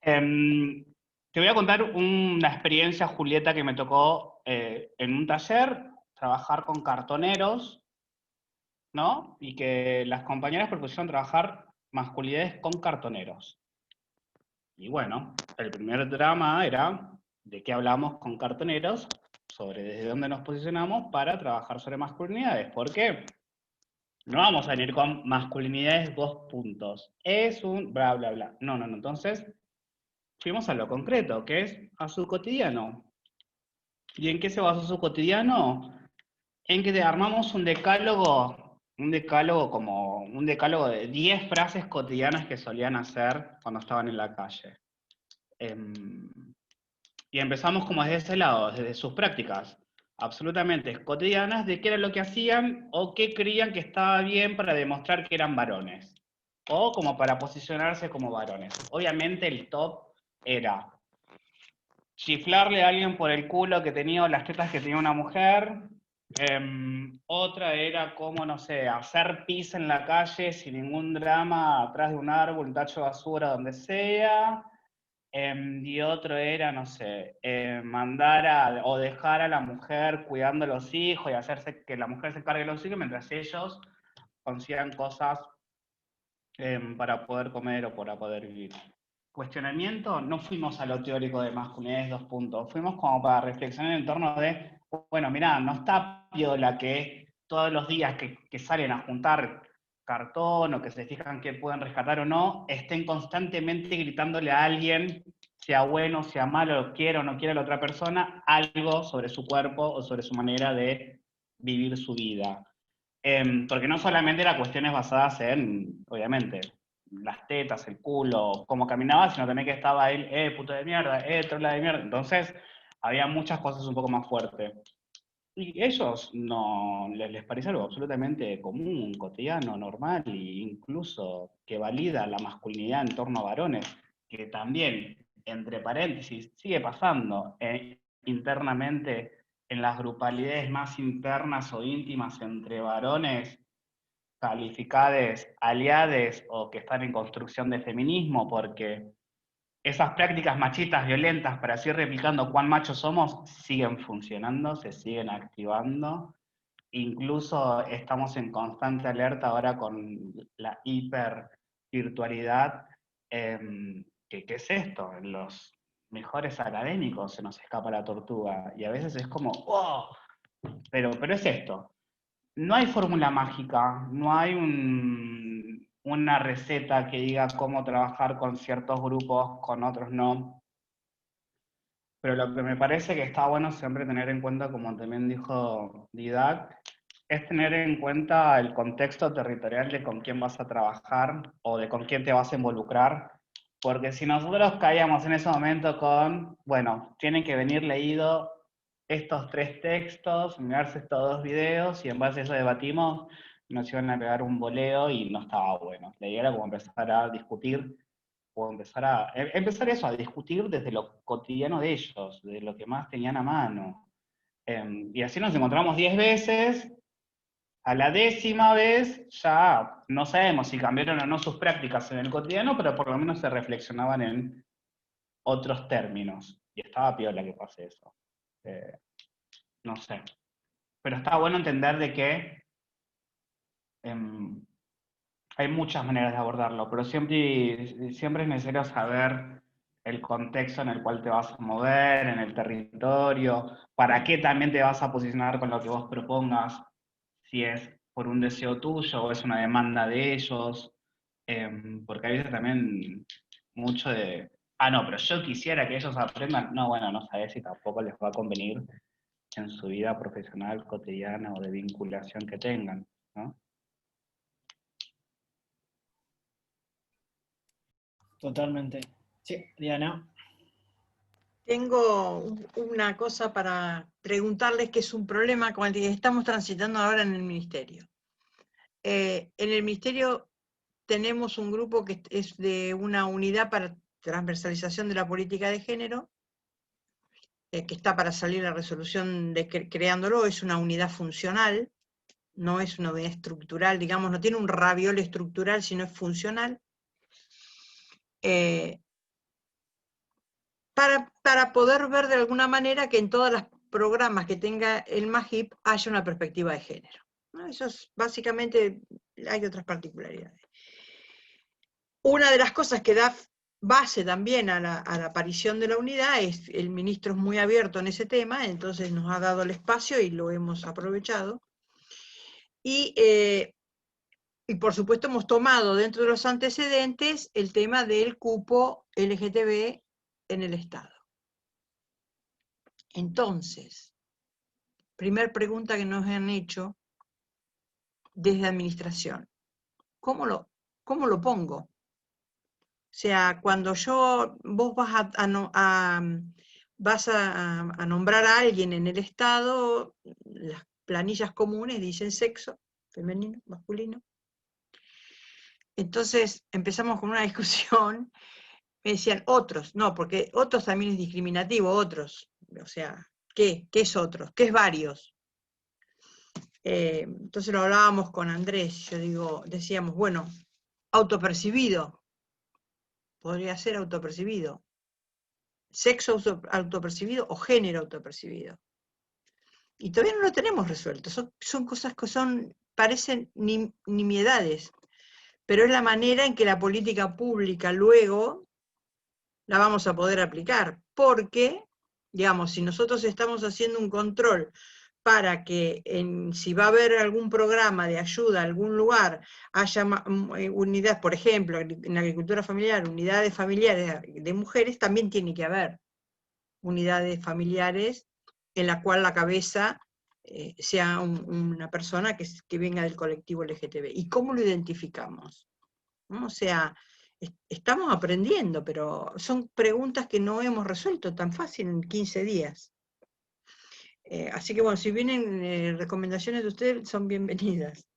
Te voy a contar una experiencia, Julieta, que me tocó en un taller, trabajar con cartoneros, ¿no? Y que las compañeras propusieron trabajar masculinidades con cartoneros. Y bueno, el primer drama era de qué hablamos con cartoneros, sobre desde dónde nos posicionamos para trabajar sobre masculinidades. ¿Por qué? No vamos a venir con masculinidades 2 puntos. Es un bla, bla, bla. No, no, no. Entonces, fuimos a lo concreto, que es a su cotidiano. ¿Y en qué se basó su cotidiano? En que armamos un decálogo de 10 frases cotidianas que solían hacer cuando estaban en la calle. Y empezamos como desde ese lado, desde sus prácticas absolutamente cotidianas, de qué era lo que hacían o qué creían que estaba bien para demostrar que eran varones, o como para posicionarse como varones. Obviamente el top era chiflarle a alguien por el culo que tenía, o las tetas que tenía una mujer. Otra era como, no sé, hacer pis en la calle sin ningún drama, atrás de un árbol, un tacho de basura, donde sea. Y otro era, no sé, mandar o dejar a la mujer cuidando a los hijos y hacerse que la mujer se cargue de los hijos mientras ellos consigan cosas para poder comer o para poder vivir. Cuestionamiento, no fuimos a lo teórico de masculinidades 2 puntos, fuimos como para reflexionar en torno de, bueno, mirá, no está piola que todos los días que salen a juntar cartón o que se fijan que pueden rescatar o no, estén constantemente gritándole a alguien sea bueno, sea malo, quiera o no quiera la otra persona, algo sobre su cuerpo o sobre su manera de vivir su vida. Porque no solamente eran cuestiones basadas en, obviamente, las tetas, el culo, cómo caminaba, sino también que estaba él, puto de mierda, trola de mierda. Entonces, había muchas cosas un poco más fuertes. Y ellos no les parece algo absolutamente común, cotidiano, normal, e incluso que valida la masculinidad en torno a varones, que también, entre paréntesis, sigue pasando internamente en las grupalidades más internas o íntimas entre varones, calificades, aliades o que están en construcción de feminismo, porque esas prácticas machistas violentas para seguir replicando cuán machos somos siguen funcionando, se siguen activando. Incluso estamos en constante alerta ahora con la hipervirtualidad. ¿Qué es esto? En los mejores académicos se nos escapa la tortuga y a veces es como, ¡oh! Pero es esto. No hay fórmula mágica, no hay una receta que diga cómo trabajar con ciertos grupos, con otros no. Pero lo que me parece que está bueno siempre tener en cuenta, como también dijo Didac, es tener en cuenta el contexto territorial de con quién vas a trabajar o de con quién te vas a involucrar. Porque si nosotros caíamos en ese momento con, bueno, tienen que venir leído estos 3 textos, mirarse estos 2 videos, y en base a eso debatimos, nos iban a pegar un boleo y no estaba bueno. La idea era como empezar a discutir, o empezar eso, a discutir desde lo cotidiano de ellos, de lo que más tenían a mano. Y así nos encontramos 10 veces, a la 10ª vez ya no sabemos si cambiaron o no sus prácticas en el cotidiano, pero por lo menos se reflexionaban en otros términos. Y estaba piola que pase eso. No sé. Pero está bueno entender de que hay muchas maneras de abordarlo, pero siempre es necesario saber el contexto en el cual te vas a mover, en el territorio, para qué también te vas a posicionar con lo que vos propongas, si es por un deseo tuyo o es una demanda de ellos, porque hay veces también mucho de, no, pero yo quisiera que ellos aprendan, no, bueno, no sabés si tampoco les va a convenir en su vida profesional, cotidiana o de vinculación que tengan, ¿no? Totalmente. Sí, Diana. Tengo una cosa para preguntarles, que es un problema con el que estamos transitando ahora en el Ministerio. En el Ministerio tenemos un grupo que es de una unidad para transversalización de la política de género, que está para salir la resolución de creándolo. Es una unidad funcional, no es una unidad estructural, digamos, no tiene un raviol estructural, sino es funcional. Para poder ver de alguna manera que en todos los programas que tenga el MAGIP haya una perspectiva de género, ¿no? Eso es básicamente, hay otras particularidades. Una de las cosas que da base también a la aparición de la unidad es, el ministro es muy abierto en ese tema, entonces nos ha dado el espacio y lo hemos aprovechado. Y por supuesto hemos tomado dentro de los antecedentes el tema del cupo LGTB en el Estado. Entonces, primer pregunta que nos han hecho desde administración: ¿cómo lo pongo? O sea, cuando vos vas a nombrar a alguien en el Estado, las planillas comunes dicen sexo, femenino, masculino. Entonces empezamos con una discusión. Me decían otros, no, porque otros también es discriminativo, otros. O sea, ¿qué es otros? ¿Qué es varios? Entonces lo hablábamos con Andrés, decíamos, bueno, autopercibido, podría ser autopercibido, sexo autopercibido o género autopercibido. Y todavía no lo tenemos resuelto, son cosas que parecen nimiedades, pero es la manera en que la política pública luego la vamos a poder aplicar, porque, digamos, si nosotros estamos haciendo un control para que si va a haber algún programa de ayuda a algún lugar, haya unidades, por ejemplo, en agricultura familiar, unidades familiares de mujeres, también tiene que haber unidades familiares en la cual la cabeza sea una persona que venga del colectivo LGTB. ¿Y cómo lo identificamos? ¿No? O sea, estamos aprendiendo, pero son preguntas que no hemos resuelto tan fácil en 15 días. Así que bueno, si vienen recomendaciones de ustedes, son bienvenidas.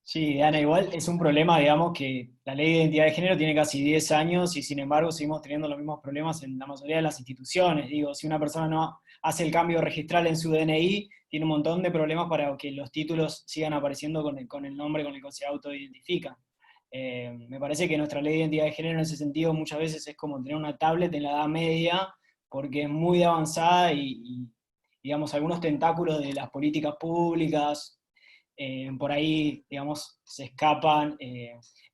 Sí, Diana, igual es un problema, digamos, que la ley de identidad de género tiene casi 10 años y sin embargo seguimos teniendo los mismos problemas en la mayoría de las instituciones. Digo, si una persona no hace el cambio registral en su DNI, tiene un montón de problemas para que los títulos sigan apareciendo con el nombre con el que se autoidentifican. Me parece que nuestra ley de identidad de género en ese sentido muchas veces es como tener una tablet en la Edad Media, porque es muy avanzada y digamos, algunos tentáculos de las políticas públicas, por ahí, digamos, se escapan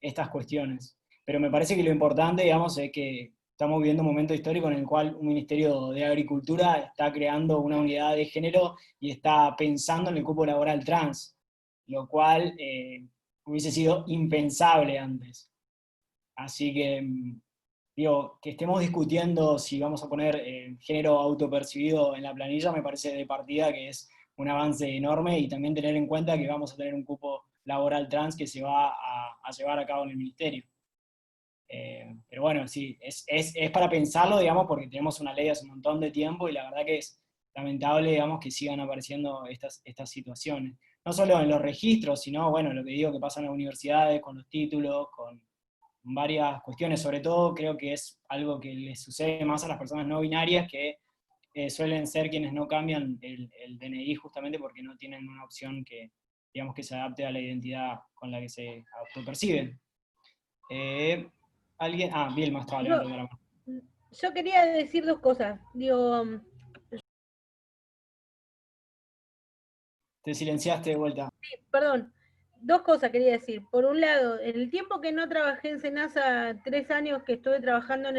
estas cuestiones. Pero me parece que lo importante, digamos, es que estamos viviendo un momento histórico en el cual un Ministerio de Agricultura está creando una unidad de género y está pensando en el cupo laboral trans, lo cual hubiese sido impensable antes. Así que, digo, que estemos discutiendo si vamos a poner género autopercibido en la planilla, me parece de partida que es un avance enorme, y también tener en cuenta que vamos a tener un cupo laboral trans que se va a llevar a cabo en el Ministerio. Pero bueno, sí, es para pensarlo, digamos, porque tenemos una ley hace un montón de tiempo, y la verdad que es lamentable, digamos, que sigan apareciendo estas situaciones. No solo en los registros, sino, bueno, lo que digo que pasa en las universidades, con los títulos, con varias cuestiones. Sobre todo creo que es algo que les sucede más a las personas no binarias, que suelen ser quienes no cambian el DNI justamente porque no tienen una opción que, digamos, que se adapte a la identidad con la que se autoperciben. ¿Alguien? Vilma estaba levantando la mano. Yo quería decir dos cosas. Digo, te silenciaste de vuelta. Sí, perdón. Dos cosas quería decir. Por un lado, en el tiempo que no trabajé en SENASA, 3 años que estuve trabajando en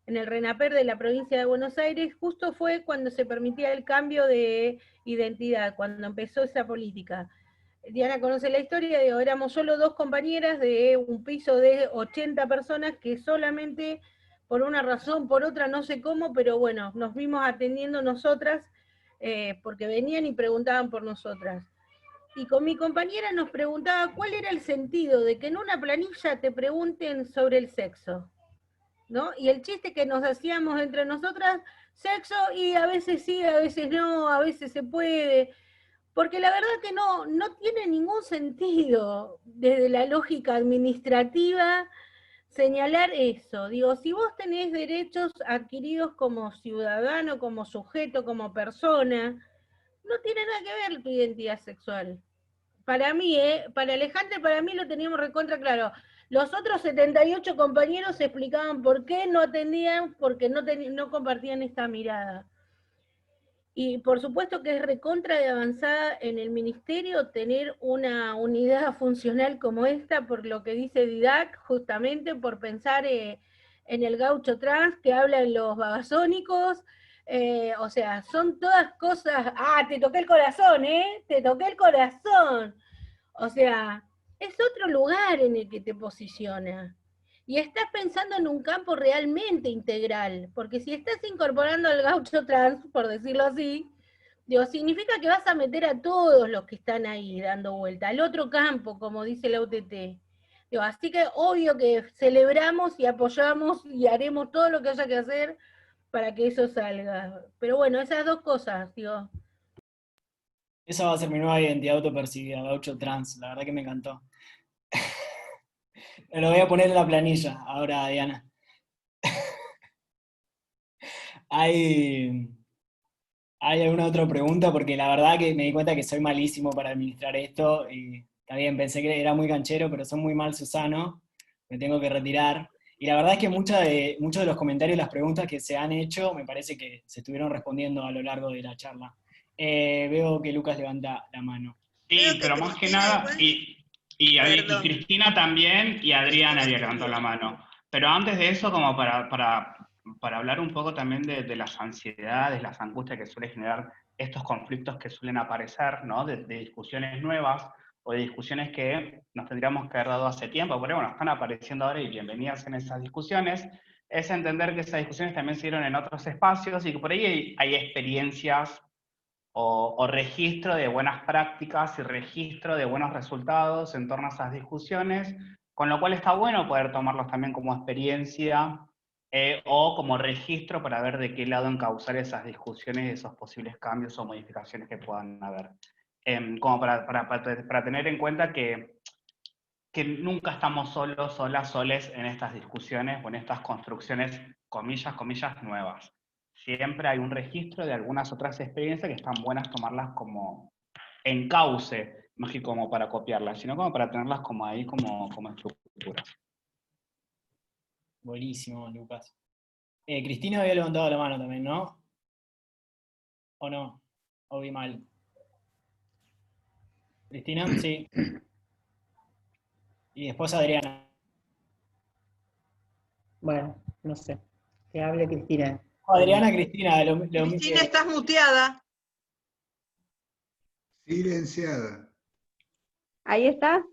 el RENAPER de la provincia de Buenos Aires, justo fue cuando se permitía el cambio de identidad, cuando empezó esa política. Diana conoce la historia, digo, éramos solo 2 compañeras de un piso de 80 personas que solamente, por una razón, por otra, no sé cómo, pero bueno, nos vimos atendiendo nosotras, porque venían y preguntaban por nosotras. Y con mi compañera nos preguntaba cuál era el sentido de que en una planilla te pregunten sobre el sexo, ¿no? Y el chiste que nos hacíamos entre nosotras, sexo, y a veces sí, a veces no, a veces se puede, porque la verdad que no tiene ningún sentido desde la lógica administrativa señalar eso. Digo, si vos tenés derechos adquiridos como ciudadano, como sujeto, como persona, no tiene nada que ver tu identidad sexual. Para mí, para Alejandra, para mí lo teníamos recontra claro. Los otros 78 compañeros explicaban por qué no atendían, porque no compartían esta mirada. Y por supuesto que es recontra de avanzada en el ministerio tener una unidad funcional como esta, por lo que dice Didac, justamente por pensar en el gaucho trans que habla en los babasónicos. O sea, son todas cosas. Te toqué el corazón, te toqué el corazón. O sea, es otro lugar en el que te posiciona. Y estás pensando en un campo realmente integral, porque si estás incorporando al gaucho trans, por decirlo así, digo, significa que vas a meter a todos los que están ahí dando vuelta, al otro campo, como dice la UTT. Digo, así que obvio que celebramos y apoyamos y haremos todo lo que haya que hacer para que eso salga. Pero bueno, esas dos cosas, digo. Esa va a ser mi nueva identidad autopercibida, gaucho trans, la verdad que me encantó. Lo voy a poner en la planilla ahora, Diana. ¿Hay alguna otra pregunta? Porque la verdad que me di cuenta que soy malísimo para administrar esto, y está bien, pensé que era muy canchero, pero soy muy mal Susano, me tengo que retirar. Y la verdad es que muchos de los comentarios y las preguntas que se han hecho, me parece que se estuvieron respondiendo a lo largo de la charla. Veo que Lucas levanta la mano. Sí, pero más que nada, y Cristina también, y Adriana había levantado la mano. Pero antes de eso, como para para hablar un poco también de las ansiedades, las angustias que suele generar estos conflictos que suelen aparecer, ¿no? De discusiones nuevas, o de discusiones que nos tendríamos que haber dado hace tiempo, pero bueno, están apareciendo ahora y bienvenidas en esas discusiones, es entender que esas discusiones también se dieron en otros espacios y que por ahí hay experiencias o registro de buenas prácticas y registro de buenos resultados en torno a esas discusiones, con lo cual está bueno poder tomarlos también como experiencia o como registro para ver de qué lado encauzar esas discusiones y esos posibles cambios o modificaciones que puedan haber. Como para tener en cuenta que nunca estamos solos, solas, soles en estas discusiones o en estas construcciones, comillas, comillas, nuevas. Siempre hay un registro de algunas otras experiencias que están buenas tomarlas como en cauce, más que como para copiarlas, sino como para tenerlas como ahí, como estructura. Buenísimo, Lucas. Cristina había levantado la mano también, ¿no? ¿O no? ¿O vi mal? Cristina, sí. Y después Adriana. Bueno, no sé. Que hable Cristina. Adriana, Cristina. Cristina, estás muteada. Silenciada. Ahí está.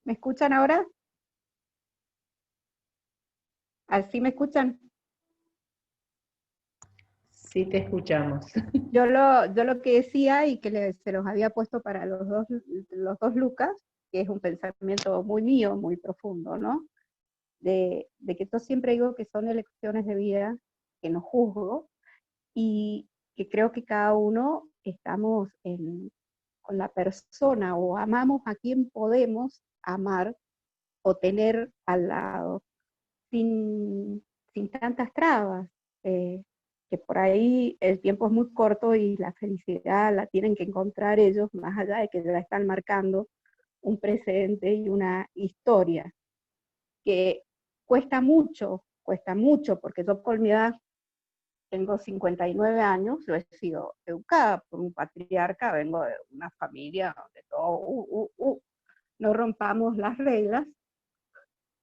¿Me escuchan ahora? ¿Así me escuchan? Sí, te escuchamos. Yo lo que decía y que se los había puesto para los dos Lucas, que es un pensamiento muy mío, muy profundo, ¿no? De que yo siempre digo que son elecciones de vida, que no juzgo, y que creo que cada uno estamos con la persona, o amamos a quien podemos amar o tener al lado, sin tantas trabas, que por ahí el tiempo es muy corto y la felicidad la tienen que encontrar ellos, más allá de que ya están marcando un precedente y una historia, que cuesta mucho, porque yo por mi edad tengo 59 años, yo he sido educada por un patriarca, vengo de una familia donde todo, no rompamos las reglas,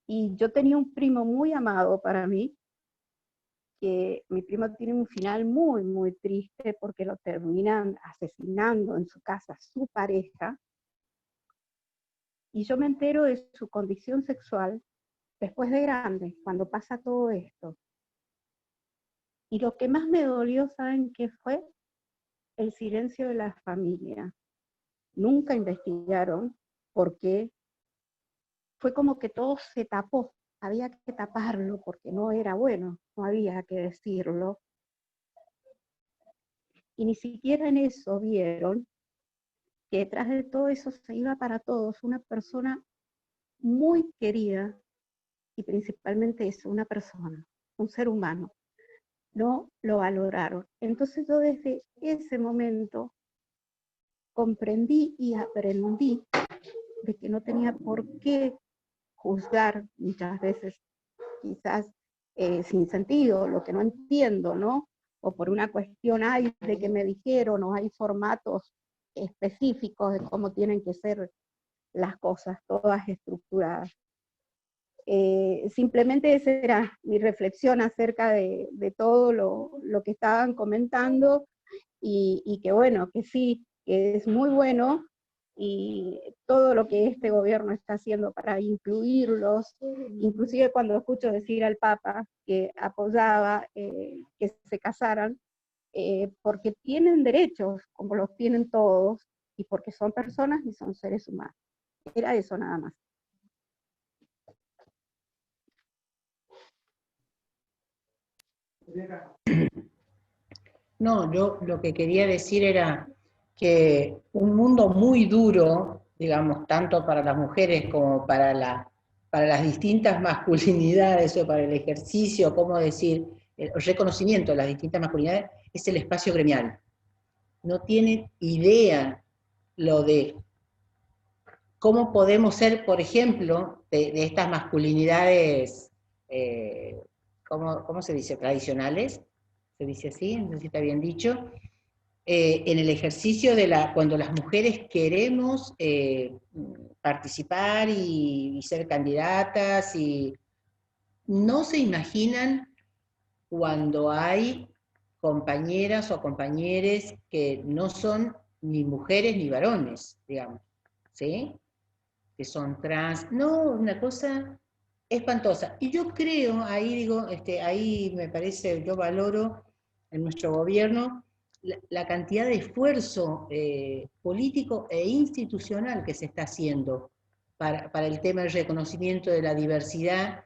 y yo tenía un primo muy amado para mí, que mi primo tiene un final muy, muy triste porque lo terminan asesinando en su casa su pareja, y yo me entero de su condición sexual después de grande, cuando pasa todo esto. Y lo que más me dolió, ¿saben qué fue? El silencio de la familia. Nunca investigaron por qué. Fue como que todo se tapó. Había que taparlo porque no era bueno, no había que decirlo. Y ni siquiera en eso vieron que detrás de todo eso se iba para todos una persona muy querida, y principalmente eso, una persona, un ser humano. No lo valoraron. Entonces yo desde ese momento comprendí y aprendí de que no tenía por qué juzgar muchas veces, quizás sin sentido, lo que no entiendo, ¿no? O por una cuestión hay de que me dijeron, o hay formatos específicos de cómo tienen que ser las cosas, todas estructuradas. Simplemente esa era mi reflexión acerca de todo lo que estaban comentando, y que bueno, que sí, que es muy bueno, y todo lo que este gobierno está haciendo para incluirlos, inclusive cuando escucho decir al Papa que apoyaba que se casaran, porque tienen derechos, como los tienen todos, y porque son personas y son seres humanos. Era eso nada más. No, yo lo que quería decir era que un mundo muy duro, digamos, tanto para las mujeres como para las distintas masculinidades, o para el ejercicio, como decir, el reconocimiento de las distintas masculinidades, es el espacio gremial. No tienen idea lo de cómo podemos ser, por ejemplo, de estas masculinidades, ¿cómo se dice? Tradicionales, se dice así, no sé si está bien dicho, en el ejercicio de cuando las mujeres queremos participar y ser candidatas, y no se imaginan cuando hay compañeras o compañeros que no son ni mujeres ni varones, digamos, ¿sí? Que son trans, no, una cosa espantosa. Y yo creo, ahí digo, ahí me parece, yo valoro en nuestro gobierno la cantidad de esfuerzo político e institucional que se está haciendo para el tema del reconocimiento de la diversidad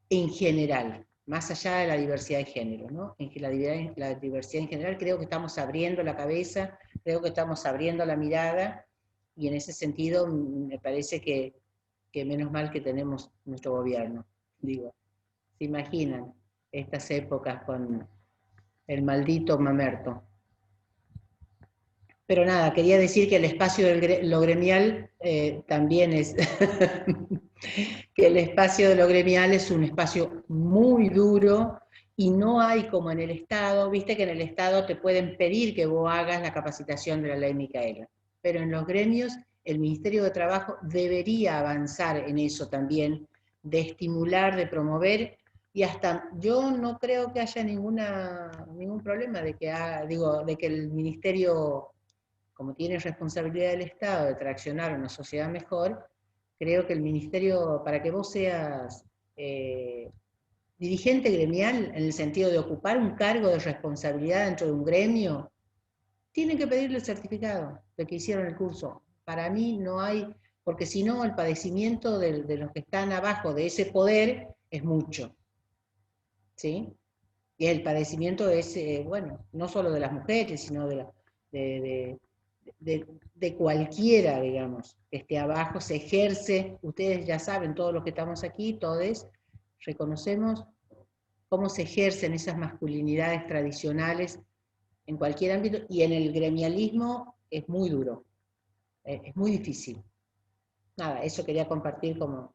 en general, más allá de la diversidad de género, ¿no? La diversidad en general, creo que estamos abriendo la cabeza, creo que estamos abriendo la mirada, y en ese sentido me parece que menos mal que tenemos nuestro gobierno. Digo, ¿se imaginan estas épocas con el maldito mamerto? Pero nada, quería decir que el espacio de lo gremial también es, que el espacio de lo gremial es un espacio muy duro, y no hay como en el Estado, viste que en el Estado te pueden pedir que vos hagas la capacitación de la ley Micaela, pero en los gremios el Ministerio de Trabajo debería avanzar en eso también, de estimular, de promover, y hasta yo no creo que haya ningún problema de que el Ministerio, como tiene responsabilidad del Estado de traccionar una sociedad mejor, creo que el Ministerio, para que vos seas dirigente gremial, en el sentido de ocupar un cargo de responsabilidad dentro de un gremio, tienen que pedirle el certificado de que hicieron el curso. Para mí no hay, porque si no el padecimiento de los que están abajo de ese poder es mucho, ¿sí? Y el padecimiento es, bueno, no solo de las mujeres, sino de cualquiera, digamos, que esté abajo, se ejerce. Ustedes ya saben, todos los que estamos aquí, todos reconocemos cómo se ejercen esas masculinidades tradicionales en cualquier ámbito, y en el gremialismo es muy duro, es muy difícil. Nada, eso quería compartir como,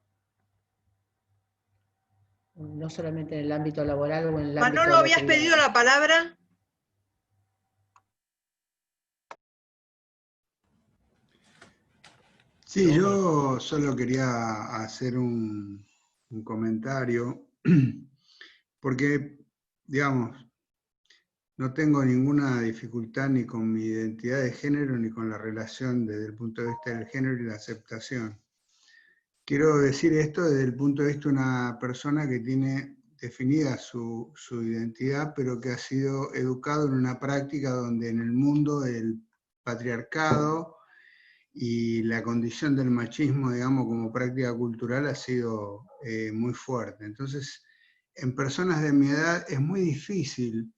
no solamente en el ámbito laboral o en el ámbito... Manolo, ¿habías pedido la palabra? Sí, yo solo quería hacer un comentario, porque, digamos, no tengo ninguna dificultad ni con mi identidad de género, ni con la relación desde el punto de vista del género y la aceptación. Quiero decir esto desde el punto de vista de una persona que tiene definida su identidad, pero que ha sido educado en una práctica donde en el mundo el patriarcado y la condición del machismo, digamos, como práctica cultural ha sido muy fuerte. Entonces, en personas de mi edad es muy difícil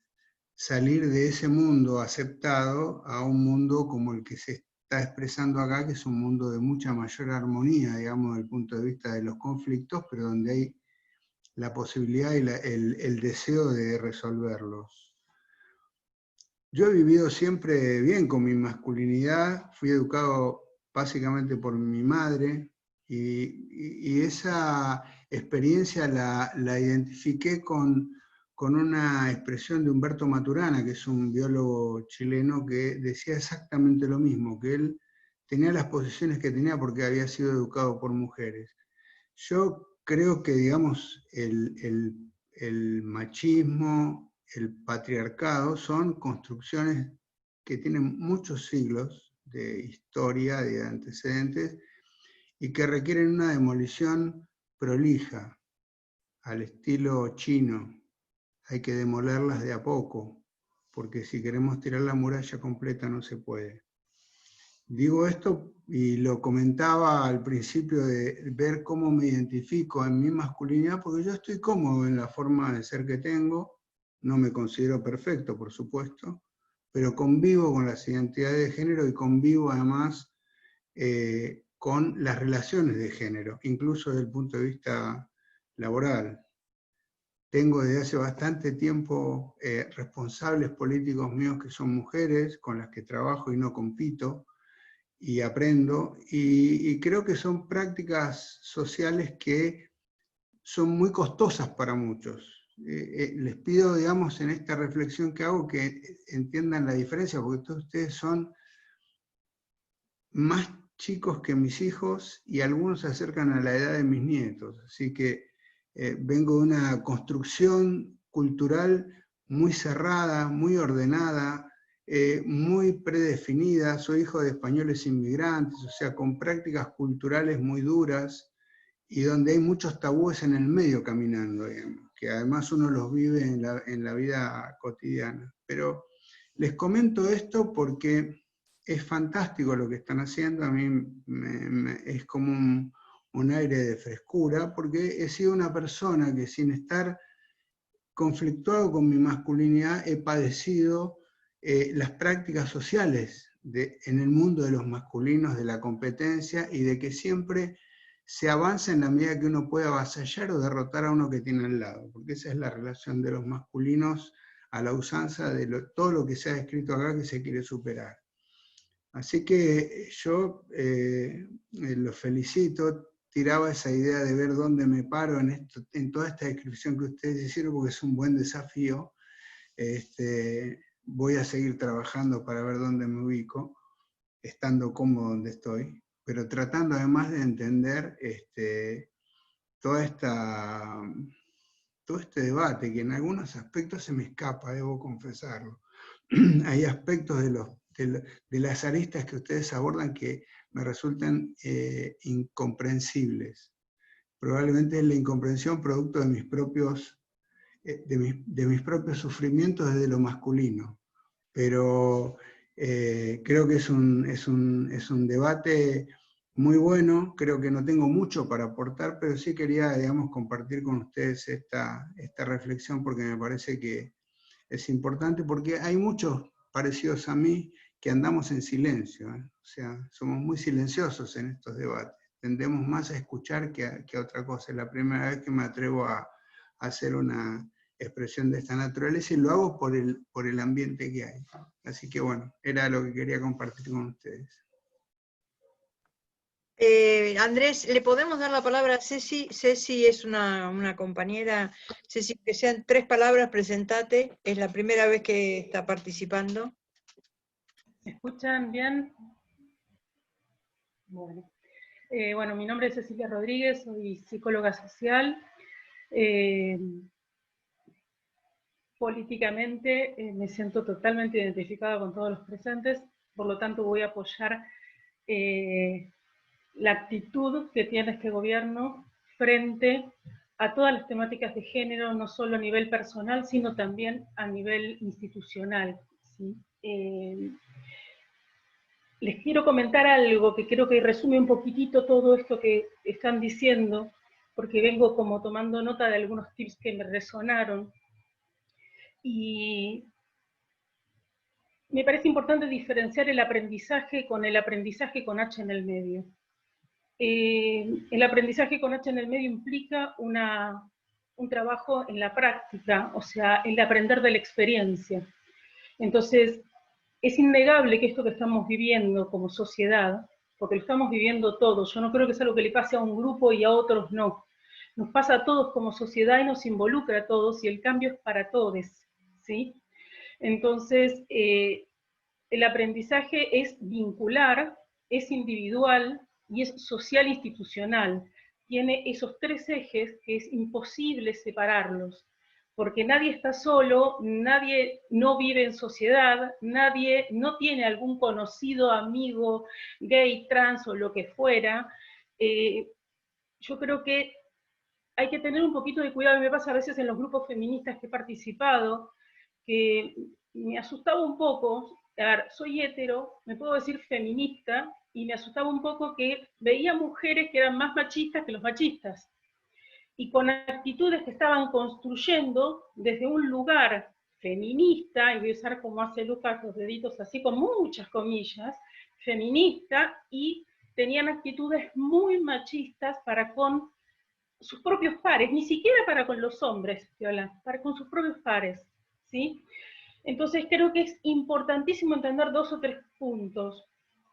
salir de ese mundo aceptado a un mundo como el que se está expresando acá, que es un mundo de mucha mayor armonía, digamos, desde el punto de vista de los conflictos, pero donde hay la posibilidad y el deseo de resolverlos. Yo he vivido siempre bien con mi masculinidad, fui educado básicamente por mi madre, y esa experiencia la identifiqué con una expresión de Humberto Maturana, que es un biólogo chileno, que decía exactamente lo mismo, que él tenía las posiciones que tenía porque había sido educado por mujeres. Yo creo que, digamos, el machismo, el patriarcado, son construcciones que tienen muchos siglos de historia, de antecedentes, y que requieren una demolición prolija, al estilo chino. Hay que demolerlas de a poco, porque si queremos tirar la muralla completa no se puede. Digo esto y lo comentaba al principio de ver cómo me identifico en mi masculinidad, porque yo estoy cómodo en la forma de ser que tengo, no me considero perfecto, por supuesto, pero convivo con las identidades de género y convivo además con las relaciones de género, incluso desde el punto de vista laboral. Tengo desde hace bastante tiempo responsables políticos míos que son mujeres, con las que trabajo y no compito, y aprendo, y creo que son prácticas sociales que son muy costosas para muchos. Les pido, digamos, en esta reflexión que hago, que entiendan la diferencia, porque todos ustedes son más chicos que mis hijos, y algunos se acercan a la edad de mis nietos, así que vengo de una construcción cultural muy cerrada, muy ordenada, muy predefinida. Soy hijo de españoles inmigrantes, o sea, con prácticas culturales muy duras, y donde hay muchos tabúes en el medio caminando, digamos, que además uno los vive en la vida cotidiana. Pero les comento esto porque es fantástico lo que están haciendo, a mí es como un aire de frescura, porque he sido una persona que, sin estar conflictuado con mi masculinidad, he padecido las prácticas sociales en el mundo de los masculinos, de la competencia, y de que siempre se avanza en la medida que uno puede avasallar o derrotar a uno que tiene al lado, porque esa es la relación de los masculinos a la usanza de todo lo que se ha escrito acá que se quiere superar. Así que yo los felicito, tiraba esa idea de ver dónde me paro en toda esta descripción que ustedes hicieron, porque es un buen desafío. Voy a seguir trabajando para ver dónde me ubico, estando cómodo donde estoy, pero tratando además de entender todo este debate, que en algunos aspectos se me escapa, debo confesarlo. Hay aspectos de las aristas que ustedes abordan que me resultan incomprensibles. Probablemente es la incomprensión producto de mis propios sufrimientos desde lo masculino. Pero creo que es un debate muy bueno. Creo que no tengo mucho para aportar, pero sí quería, digamos, compartir con ustedes esta reflexión, porque me parece que es importante, porque hay muchos parecidos a mí que andamos en silencio, ¿eh? O sea, somos muy silenciosos en estos debates, tendemos más a escuchar que a otra cosa. Es la primera vez que me atrevo a hacer una expresión de esta naturaleza, y lo hago por el ambiente que hay. Así que bueno, era lo que quería compartir con ustedes. Andrés, ¿le podemos dar la palabra a Ceci? Ceci es una compañera. Ceci, que sean 3 palabras, presentate. Es la primera vez que está participando. ¿Me escuchan bien? Bueno, mi nombre es Cecilia Rodríguez, soy psicóloga social. Políticamente me siento totalmente identificada con todos los presentes, por lo tanto voy a apoyar la actitud que tiene este gobierno frente a todas las temáticas de género, no solo a nivel personal, sino también a nivel institucional, ¿sí? Les quiero comentar algo que creo que resume un poquitito todo esto que están diciendo, porque vengo como tomando nota de algunos tips que me resonaron. Y me parece importante diferenciar el aprendizaje con H en el medio. El aprendizaje con H en el medio implica un trabajo en la práctica, o sea, el aprender de la experiencia. Entonces, es innegable que esto que estamos viviendo como sociedad, porque lo estamos viviendo todos, yo no creo que sea algo que le pase a un grupo y a otros no. Nos pasa a todos como sociedad y nos involucra a todos, y el cambio es para todos, ¿sí? Entonces, el aprendizaje es vincular, es individual y es social institucional. Tiene esos 3 ejes que es imposible separarlos, porque nadie está solo, nadie no vive en sociedad, nadie no tiene algún conocido, amigo, gay, trans o lo que fuera. Yo creo que hay que tener un poquito de cuidado, y me pasa a veces en los grupos feministas que he participado, que me asustaba un poco. A ver, soy hetero, me puedo decir feminista, y me asustaba un poco que veía mujeres que eran más machistas que los machistas, y con actitudes que estaban construyendo desde un lugar feminista, y voy a usar como hace Lucas los deditos así con muchas comillas, feminista, y tenían actitudes muy machistas para con sus propios pares, ni siquiera para con los hombres, para con sus propios pares, ¿sí? Entonces creo que es importantísimo entender 2 o 3 puntos.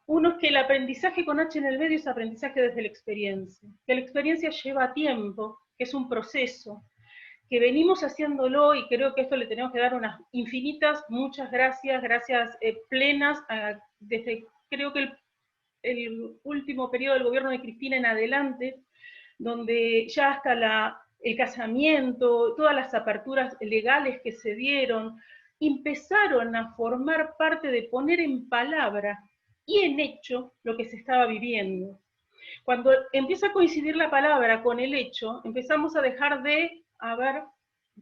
Uno es que el aprendizaje con H en el medio es aprendizaje desde la experiencia, que la experiencia lleva tiempo, que es un proceso, que venimos haciéndolo, y creo que esto le tenemos que dar unas infinitas, muchas gracias plenas, desde creo que el último periodo del gobierno de Cristina en adelante, donde ya hasta el casamiento, todas las aperturas legales que se dieron, empezaron a formar parte de poner en palabra y en hecho lo que se estaba viviendo. Cuando empieza a coincidir la palabra con el hecho, empezamos a dejar de,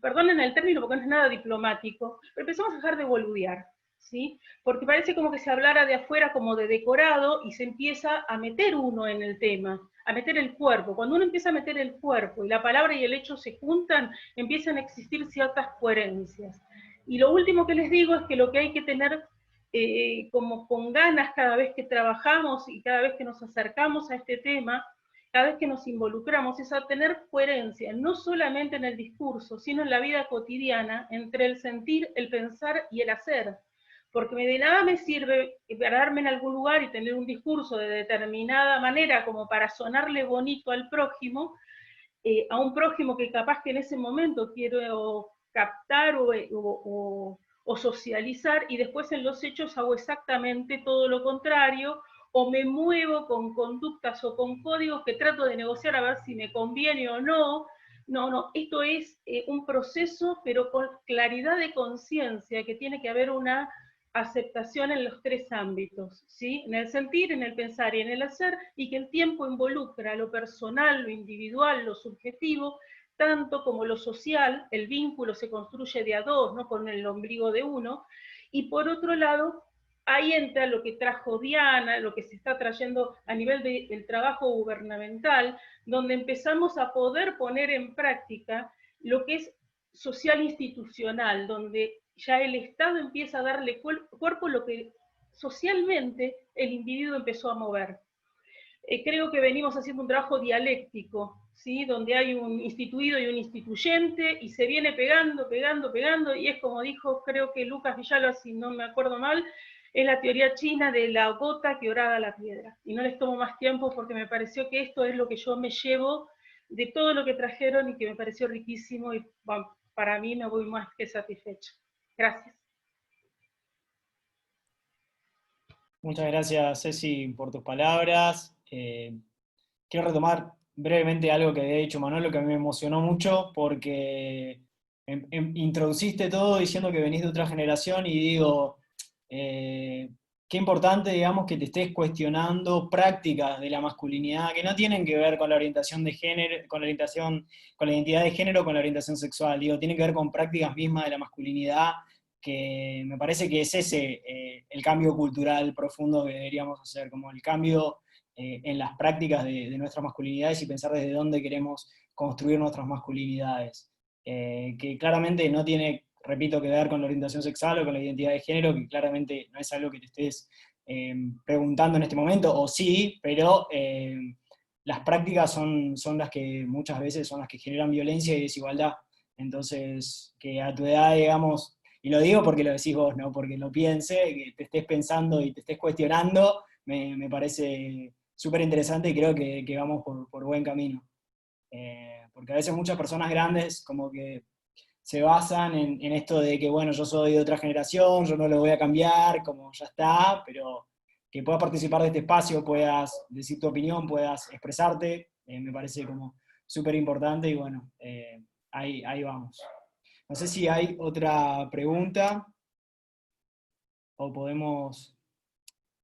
perdonen el término porque no es nada diplomático, pero empezamos a dejar de boludear, ¿sí? Porque parece como que se hablara de afuera como de decorado y se empieza a meter uno en el tema, a meter el cuerpo. Cuando uno empieza a meter el cuerpo y la palabra y el hecho se juntan, empiezan a existir ciertas coherencias. Y lo último que les digo es que lo que hay que tener como con ganas cada vez que trabajamos y cada vez que nos acercamos a este tema, cada vez que nos involucramos, es a tener coherencia, no solamente en el discurso, sino en la vida cotidiana, entre el sentir, el pensar y el hacer. Porque de nada me sirve pararme en algún lugar y tener un discurso de determinada manera como para sonarle bonito al prójimo, a un prójimo que capaz que en ese momento quiero captar o socializar, y después en los hechos hago exactamente todo lo contrario, o me muevo con conductas o con códigos que trato de negociar a ver si me conviene o no. No, esto es un proceso, pero con claridad de conciencia, que tiene que haber una aceptación en los tres ámbitos, ¿sí? En el sentir, en el pensar y en el hacer, y que el tiempo involucra lo personal, lo individual, lo subjetivo, tanto como lo social. El vínculo se construye de a dos, no con el ombligo de uno, y por otro lado, ahí entra lo que trajo Diana, lo que se está trayendo a nivel del trabajo gubernamental, donde empezamos a poder poner en práctica lo que es social institucional, donde ya el Estado empieza a darle cuerpo a lo que socialmente el individuo empezó a mover. Creo que venimos haciendo un trabajo dialéctico, ¿sí? Donde hay un instituido y un instituyente, y se viene pegando, y es como dijo, creo que Lucas Villalba, si no me acuerdo mal, es la teoría china de la gota que horaga la piedra. Y no les tomo más tiempo porque me pareció que esto es lo que yo me llevo de todo lo que trajeron y que me pareció riquísimo, y bueno, para mí me voy más que satisfecha. Gracias. Muchas gracias, Ceci, por tus palabras. Quiero retomar brevemente algo que había dicho Manuel, que a mí me emocionó mucho, porque introduciste todo diciendo que venís de otra generación, y digo, qué importante, digamos, que te estés cuestionando prácticas de la masculinidad que no tienen que ver con la orientación de género, con la identidad de género, con la orientación sexual, digo, tienen que ver con prácticas mismas de la masculinidad, que me parece que es ese el cambio cultural profundo que deberíamos hacer, como el cambio en las prácticas de nuestras masculinidades, y pensar desde dónde queremos construir nuestras masculinidades, que claramente no tiene, repito, que ver con la orientación sexual o con la identidad de género, que claramente no es algo que te estés preguntando en este momento, o sí, pero las prácticas son las que muchas veces son las que generan violencia y desigualdad. Entonces, que a tu edad, digamos, y lo digo porque lo decís vos, no porque lo piense, que te estés pensando y te estés cuestionando, me parece súper interesante, y creo que vamos por buen camino. Porque a veces muchas personas grandes como que se basan en esto de que, bueno, yo soy de otra generación, yo no lo voy a cambiar, como ya está, pero que puedas participar de este espacio, puedas decir tu opinión, puedas expresarte, me parece como súper importante, y bueno, ahí vamos. No sé si hay otra pregunta, o podemos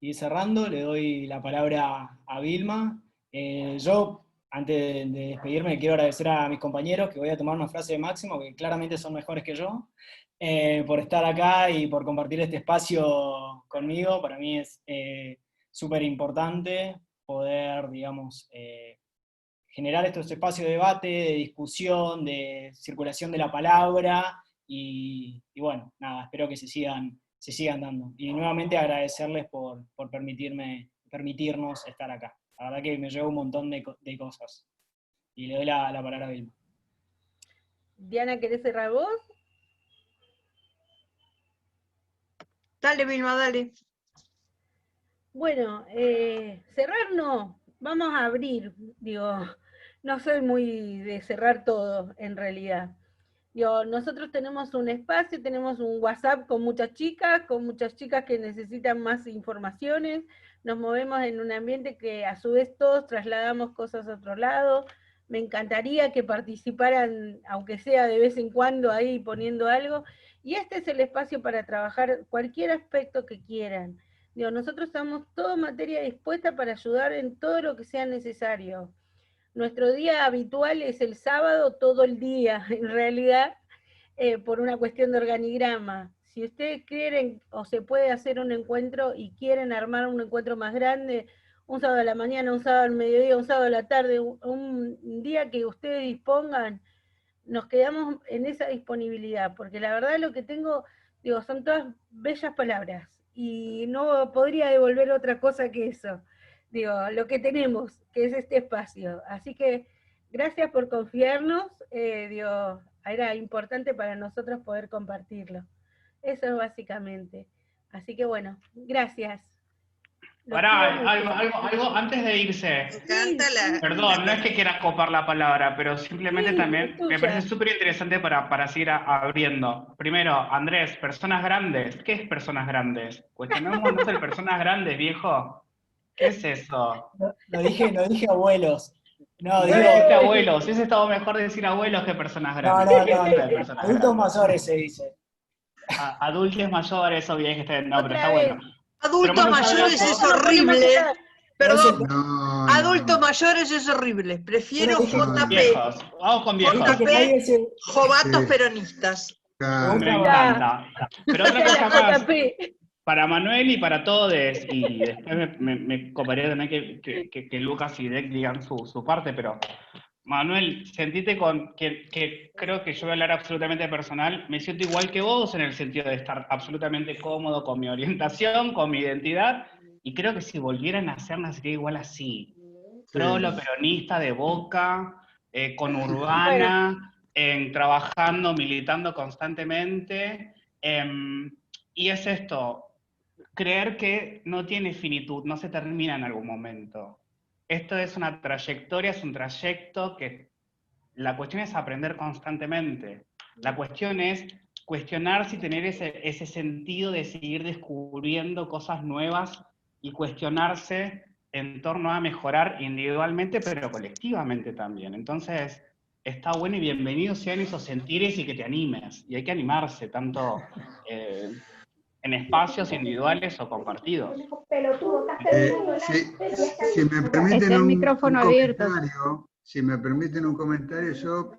ir cerrando. Le doy la palabra a Vilma. Yo, antes de despedirme, quiero agradecer a mis compañeros, que voy a tomar una frase de Máximo, que claramente son mejores que yo, por estar acá y por compartir este espacio conmigo. Para mí es súper importante poder, digamos, generar estos espacios de debate, de discusión, de circulación de la palabra, y bueno, nada, espero que se sigan dando. Y nuevamente agradecerles por permitirnos estar acá. La verdad que me llevo un montón de cosas. Y le doy la palabra a Vilma. Diana, ¿querés cerrar vos? Dale, Vilma, dale. Bueno, cerrar no, vamos a abrir, digo, no soy muy de cerrar todo, en realidad. Digo, nosotros tenemos un espacio, tenemos un WhatsApp con muchas chicas que necesitan más informaciones, nos movemos en un ambiente que a su vez todos trasladamos cosas a otro lado, me encantaría que participaran, aunque sea de vez en cuando ahí poniendo algo, y este es el espacio para trabajar cualquier aspecto que quieran. Digo, nosotros estamos toda materia dispuesta para ayudar en todo lo que sea necesario. Nuestro día habitual es el sábado todo el día, en realidad, por una cuestión de organigrama. Si ustedes quieren o se puede hacer un encuentro y quieren armar un encuentro más grande, un sábado a la mañana, un sábado al mediodía, un sábado a la tarde, un día que ustedes dispongan, nos quedamos en esa disponibilidad, porque la verdad lo que tengo, digo, son todas bellas palabras, y no podría devolver otra cosa que eso. Digo, lo que tenemos, que es este espacio. Así que gracias por confiarnos, digo, era importante para nosotros poder compartirlo. Eso es básicamente. Así que bueno, gracias. Pará, algo antes de irse. Perdón, no es que quieras copar la palabra, pero simplemente también me parece súper interesante para seguir abriendo. Primero, Andrés, personas grandes. ¿Qué es personas grandes? Cuestionémonos el personas grandes, viejo. ¿Qué es eso? No dije abuelos. No, digo, dijiste abuelos. Hubiese estado mejor decir abuelos que personas grandes. No. Adultos mayores se dice. Adultos mayores, obvio que está. No, pero está bueno. Adultos mayores es horrible. Perdón, adultos mayores es horrible. Prefiero JP. Viejos. Vamos con viejos. JP, jovatos peronistas. Me encanta. Pero otra cosa más. Para Manuel y para todos, y después me coparía también que Lucas y Dec digan su parte, pero Manuel, sentite que creo que yo voy a hablar absolutamente personal, me siento igual que vos en el sentido de estar absolutamente cómodo con mi orientación, con mi identidad, y creo que si volvieran a hacer, sería igual así. Trolo, peronista, de Boca, con Urbana, trabajando, militando constantemente, y es esto, creer que no tiene finitud, no se termina en algún momento. Esto es una trayectoria, es un trayecto que la cuestión es aprender constantemente. La cuestión es cuestionarse y tener ese sentido de seguir descubriendo cosas nuevas y cuestionarse en torno a mejorar individualmente, pero colectivamente también. Entonces, está bueno y bienvenidos sean esos sentires y que te animes. Y hay que animarse, tanto en espacios individuales o compartidos. Si me permiten el micrófono abierto. Si me permiten un comentario, yo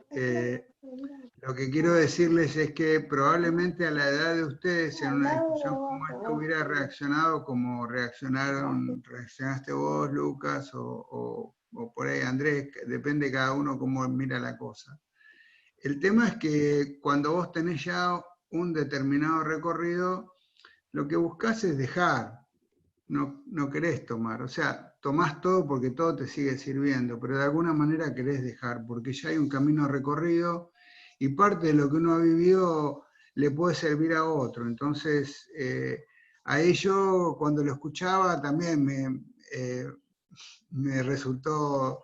lo que quiero decirles es que probablemente a la edad de ustedes en una discusión como esta hubiera reaccionado como reaccionaste vos, Lucas, o por ahí Andrés, depende de cada uno cómo mira la cosa. El tema es que cuando vos tenés ya un determinado recorrido, lo que buscás es dejar, no querés tomar, o sea, tomás todo porque todo te sigue sirviendo, pero de alguna manera querés dejar, porque ya hay un camino recorrido y parte de lo que uno ha vivido le puede servir a otro. Entonces, a ello, cuando lo escuchaba, también me resultó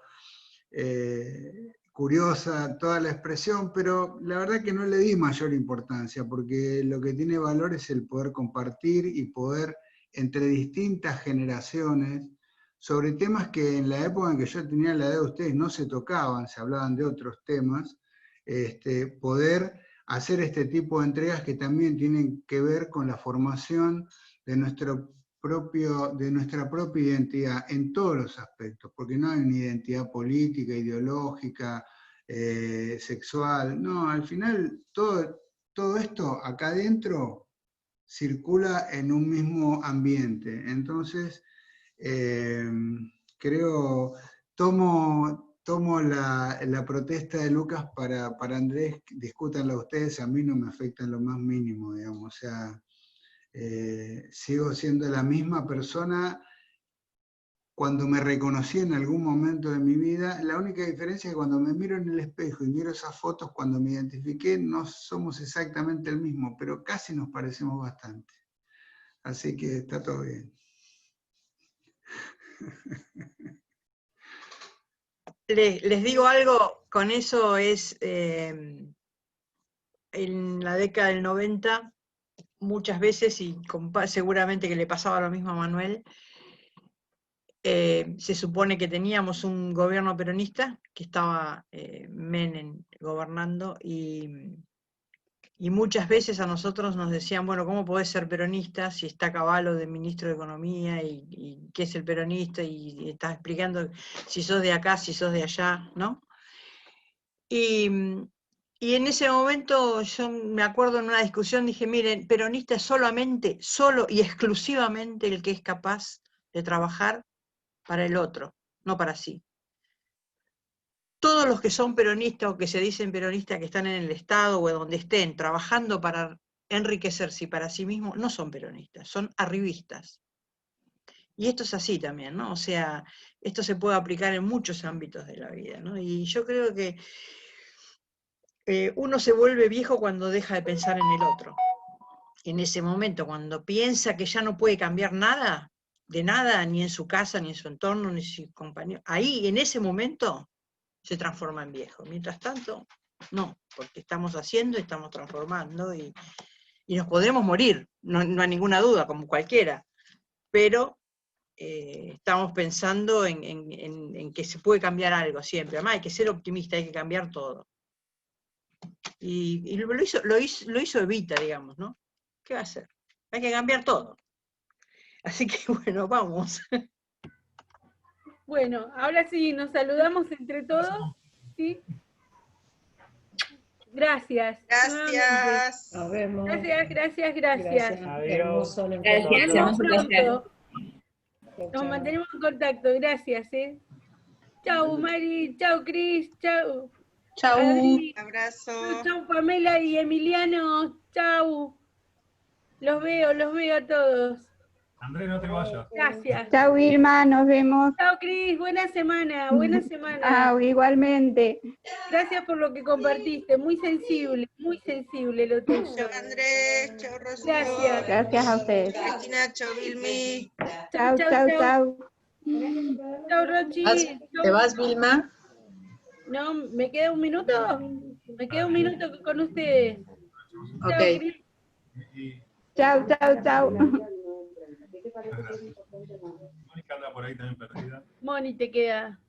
curiosa toda la expresión, pero la verdad que no le di mayor importancia, porque lo que tiene valor es el poder compartir y poder, entre distintas generaciones, sobre temas que en la época en que yo tenía la edad de ustedes no se tocaban, se hablaban de otros temas, poder hacer este tipo de entregas que también tienen que ver con la formación de nuestra propia identidad en todos los aspectos, porque no hay una identidad política, ideológica, sexual, no, al final todo esto acá adentro circula en un mismo ambiente. Entonces, tomo la protesta de Lucas para Andrés, discútanla ustedes, a mí no me afecta en lo más mínimo, digamos, o sea, sigo siendo la misma persona cuando me reconocí en algún momento de mi vida. La única diferencia es que cuando me miro en el espejo y miro esas fotos, cuando me identifiqué, no somos exactamente el mismo, pero casi nos parecemos bastante. Así que está todo bien. Les digo algo, con eso es, en la década del 90, muchas veces, y seguramente que le pasaba lo mismo a Manuel, se supone que teníamos un gobierno peronista, que estaba Menem gobernando, y muchas veces a nosotros nos decían, bueno, ¿cómo podés ser peronista si está Cavallo de ministro de Economía y qué es el peronista? Y estás explicando si sos de acá, si sos de allá, ¿no? Y en ese momento yo me acuerdo en una discusión, dije, miren, peronista es solamente, solo y exclusivamente el que es capaz de trabajar para el otro, no para sí. Todos los que son peronistas o que se dicen peronistas que están en el Estado o donde estén trabajando para enriquecerse para sí mismos, no son peronistas, son arribistas. Y esto es así también, ¿no? O sea, esto se puede aplicar en muchos ámbitos de la vida, ¿no? Y yo creo que uno se vuelve viejo cuando deja de pensar en el otro. En ese momento, cuando piensa que ya no puede cambiar nada, de nada, ni en su casa, ni en su entorno, ni en sus compañeros, ahí, en ese momento, se transforma en viejo. Mientras tanto, no, porque estamos haciendo, estamos transformando, y nos podemos morir, no hay ninguna duda, como cualquiera, pero estamos pensando en que se puede cambiar algo siempre. Además hay que ser optimista, hay que cambiar todo. Y lo hizo Evita, digamos, ¿no? ¿Qué va a hacer? Hay que cambiar todo. Así que bueno, vamos. Bueno, ahora sí, nos saludamos entre todos. ¿Sí? Gracias. Gracias. Nos vemos. Gracias. Adiós. Nos vemos pronto. Nos mantenemos en contacto. Gracias. Chau, Mari. Chau, Cris. Chau. Chau. Adri. Abrazo. Chau, Pamela y Emiliano. Chau. Los veo a todos. Andrés, no te vayas. Gracias. Chau, Irma, nos vemos. Chau, Cris. Buena semana. Igualmente. Gracias por lo que compartiste. Muy sensible lo tuyo. Chau, Andrés. Chau, Rocío. Gracias. Gracias a ustedes. Cristina, chau, Vilmi. Chau. Chau, Rochi. ¿Te vas, Vilma? No, ¿me queda un minuto? Me queda un minuto con ustedes. Ok. Chau. Mónica anda por ahí también perdida. Moni te queda.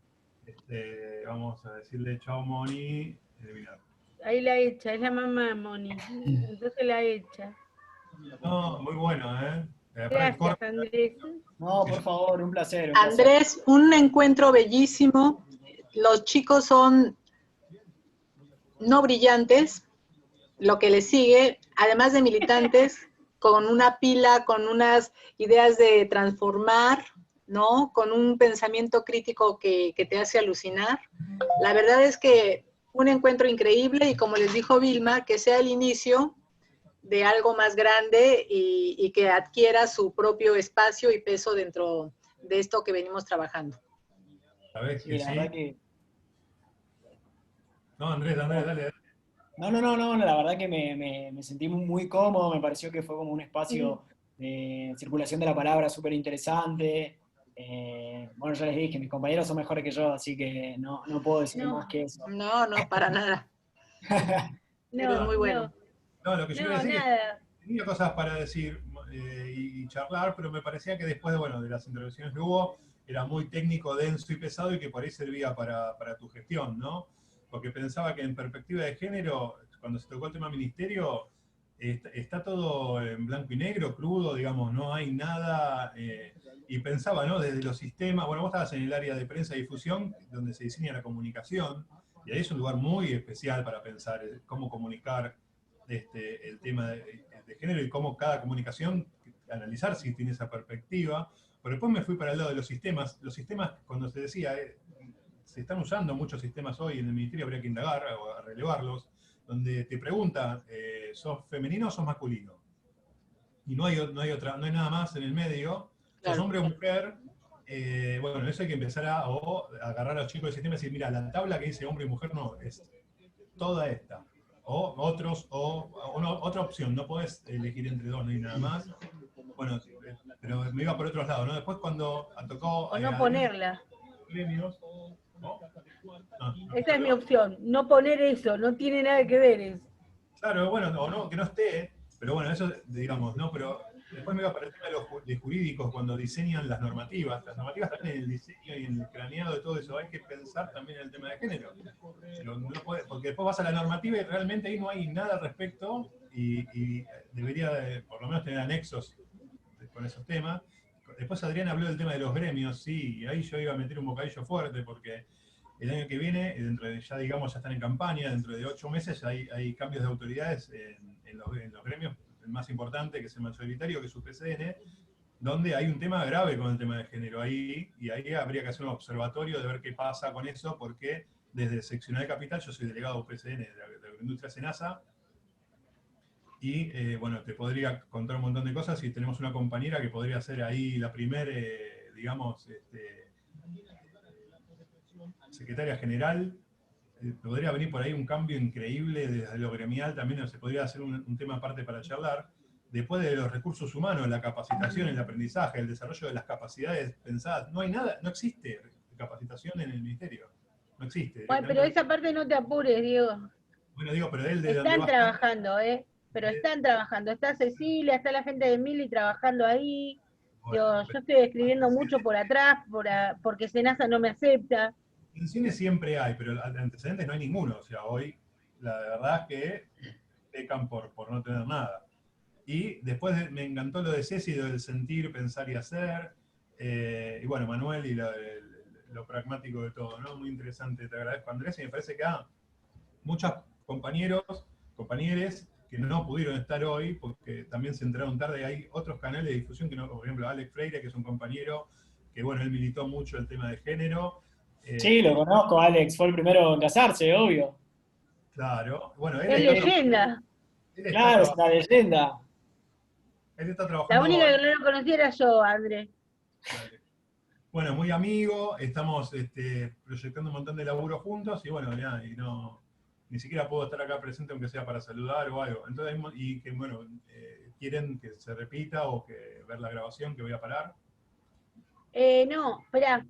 Vamos a decirle chao, Moni. Eliminar. Ahí la echa, es la mamá, Moni. Entonces la echa. No, muy bueno, ¿eh? Gracias, Andrés. No, por favor, un placer. Andrés, un encuentro bellísimo. Los chicos son no brillantes, lo que les sigue, además de militantes, con una pila, con unas ideas de transformar, ¿no? Con un pensamiento crítico que te hace alucinar. La verdad es que un encuentro increíble y como les dijo Vilma, que sea el inicio de algo más grande y que adquiera su propio espacio y peso dentro de esto que venimos trabajando. ¿Sabes Sí, que la sí? verdad que... No, Andrés, dale. No, la verdad que me sentí muy cómodo, me pareció que fue como un espacio de circulación de la palabra súper interesante. Bueno, ya les dije, mis compañeros son mejores que yo, así que no puedo decir más que eso. No, para nada. Eres muy bueno. No, lo que yo iba a decir nada. es que tenía cosas para decir y charlar, pero me parecía que después de las intervenciones que hubo, era muy técnico, denso y pesado y que por ahí servía para tu gestión, ¿no? Porque pensaba que en perspectiva de género, cuando se tocó el tema ministerio, está todo en blanco y negro, crudo, digamos, no hay nada, y pensaba, ¿no? Desde los sistemas, bueno, vos estabas en el área de prensa y difusión, donde se diseña la comunicación, y ahí es un lugar muy especial para pensar cómo comunicar el tema de género y cómo cada comunicación, analizar si tiene esa perspectiva. Pero después me fui para el lado de los sistemas, cuando se decía... se están usando muchos sistemas hoy en el ministerio, habría que indagar o relevarlos, donde te pregunta, ¿sos femenino o sos masculino? Y no hay nada más en el medio, sos hombre o mujer, bueno, eso hay que empezar a agarrar a los chicos del sistema y decir, mira, la tabla que dice hombre y mujer no, es toda esta. O otra opción, no podés elegir entre dos ni nada más. Bueno, pero me iba por otros lados, ¿no? Después cuando tocó... O no ponerla. Premios, Esa es mi opción, no poner eso, no tiene nada que ver eso. Claro, bueno, o no, que no esté, pero bueno, eso, digamos, ¿no? Pero Después me iba para el tema de jurídicos, cuando diseñan las normativas. Las normativas están en el diseño y en el craneado de todo eso. Hay que pensar también en el tema de género. Porque después vas a la normativa y realmente ahí no hay nada al respecto y debería, por lo menos, tener anexos con esos temas. Después Adrián habló del tema de los gremios, sí, y ahí yo iba a meter un bocadillo fuerte porque el año que viene, dentro de, ya digamos, ya están en campaña, dentro de 8 meses hay cambios de autoridades en los gremios. El más importante, que es el mayoritario, que es UPCN, donde hay un tema grave con el tema de género ahí, y ahí habría que hacer un observatorio de ver qué pasa con eso, porque desde Seccional Capital, yo soy delegado UPCN de la Agroindustria Senasa, y bueno, te podría contar un montón de cosas, y tenemos una compañera que podría ser ahí la primer, digamos, secretaria general. Podría venir por ahí un cambio increíble desde lo gremial, también se podría hacer un tema aparte para charlar. Después de los recursos humanos, la capacitación, el aprendizaje, el desarrollo de las capacidades pensadas, no hay nada, no existe capacitación en el ministerio. No existe. Bueno, pero esa parte no te apures, Diego. Bueno, digo, pero él de donde Están va trabajando, pero están trabajando. Está Cecilia, está la gente de Mili trabajando ahí. Yo estoy escribiendo mucho por atrás, porque Senasa no me acepta. Tensiones siempre hay, pero antecedentes no hay ninguno. O sea, hoy la verdad es que pecan por no tener nada. Y después me encantó lo de Ceci, del sentir, pensar y hacer. Y bueno, Manuel y lo pragmático de todo, ¿no? Muy interesante, te agradezco, Andrés. Y me parece que muchos compañeros que no pudieron estar hoy, porque también se enteraron tarde. Hay otros canales de difusión, que no, por ejemplo, Alex Freire, que es un compañero que, bueno, él militó mucho el tema de género. Sí, lo conozco, Alex, fue el primero en casarse, obvio. Claro, bueno, él Es leyenda. Claro, es una leyenda. Él está trabajando. La única que no lo conocía era yo, Andrés. Vale. Bueno, muy amigo, estamos proyectando un montón de laburo juntos y bueno, ya, y no, ni siquiera puedo estar acá presente aunque sea para saludar o algo. Entonces, y que bueno, quieren que se repita o que ver la grabación, que voy a parar. No, esperá,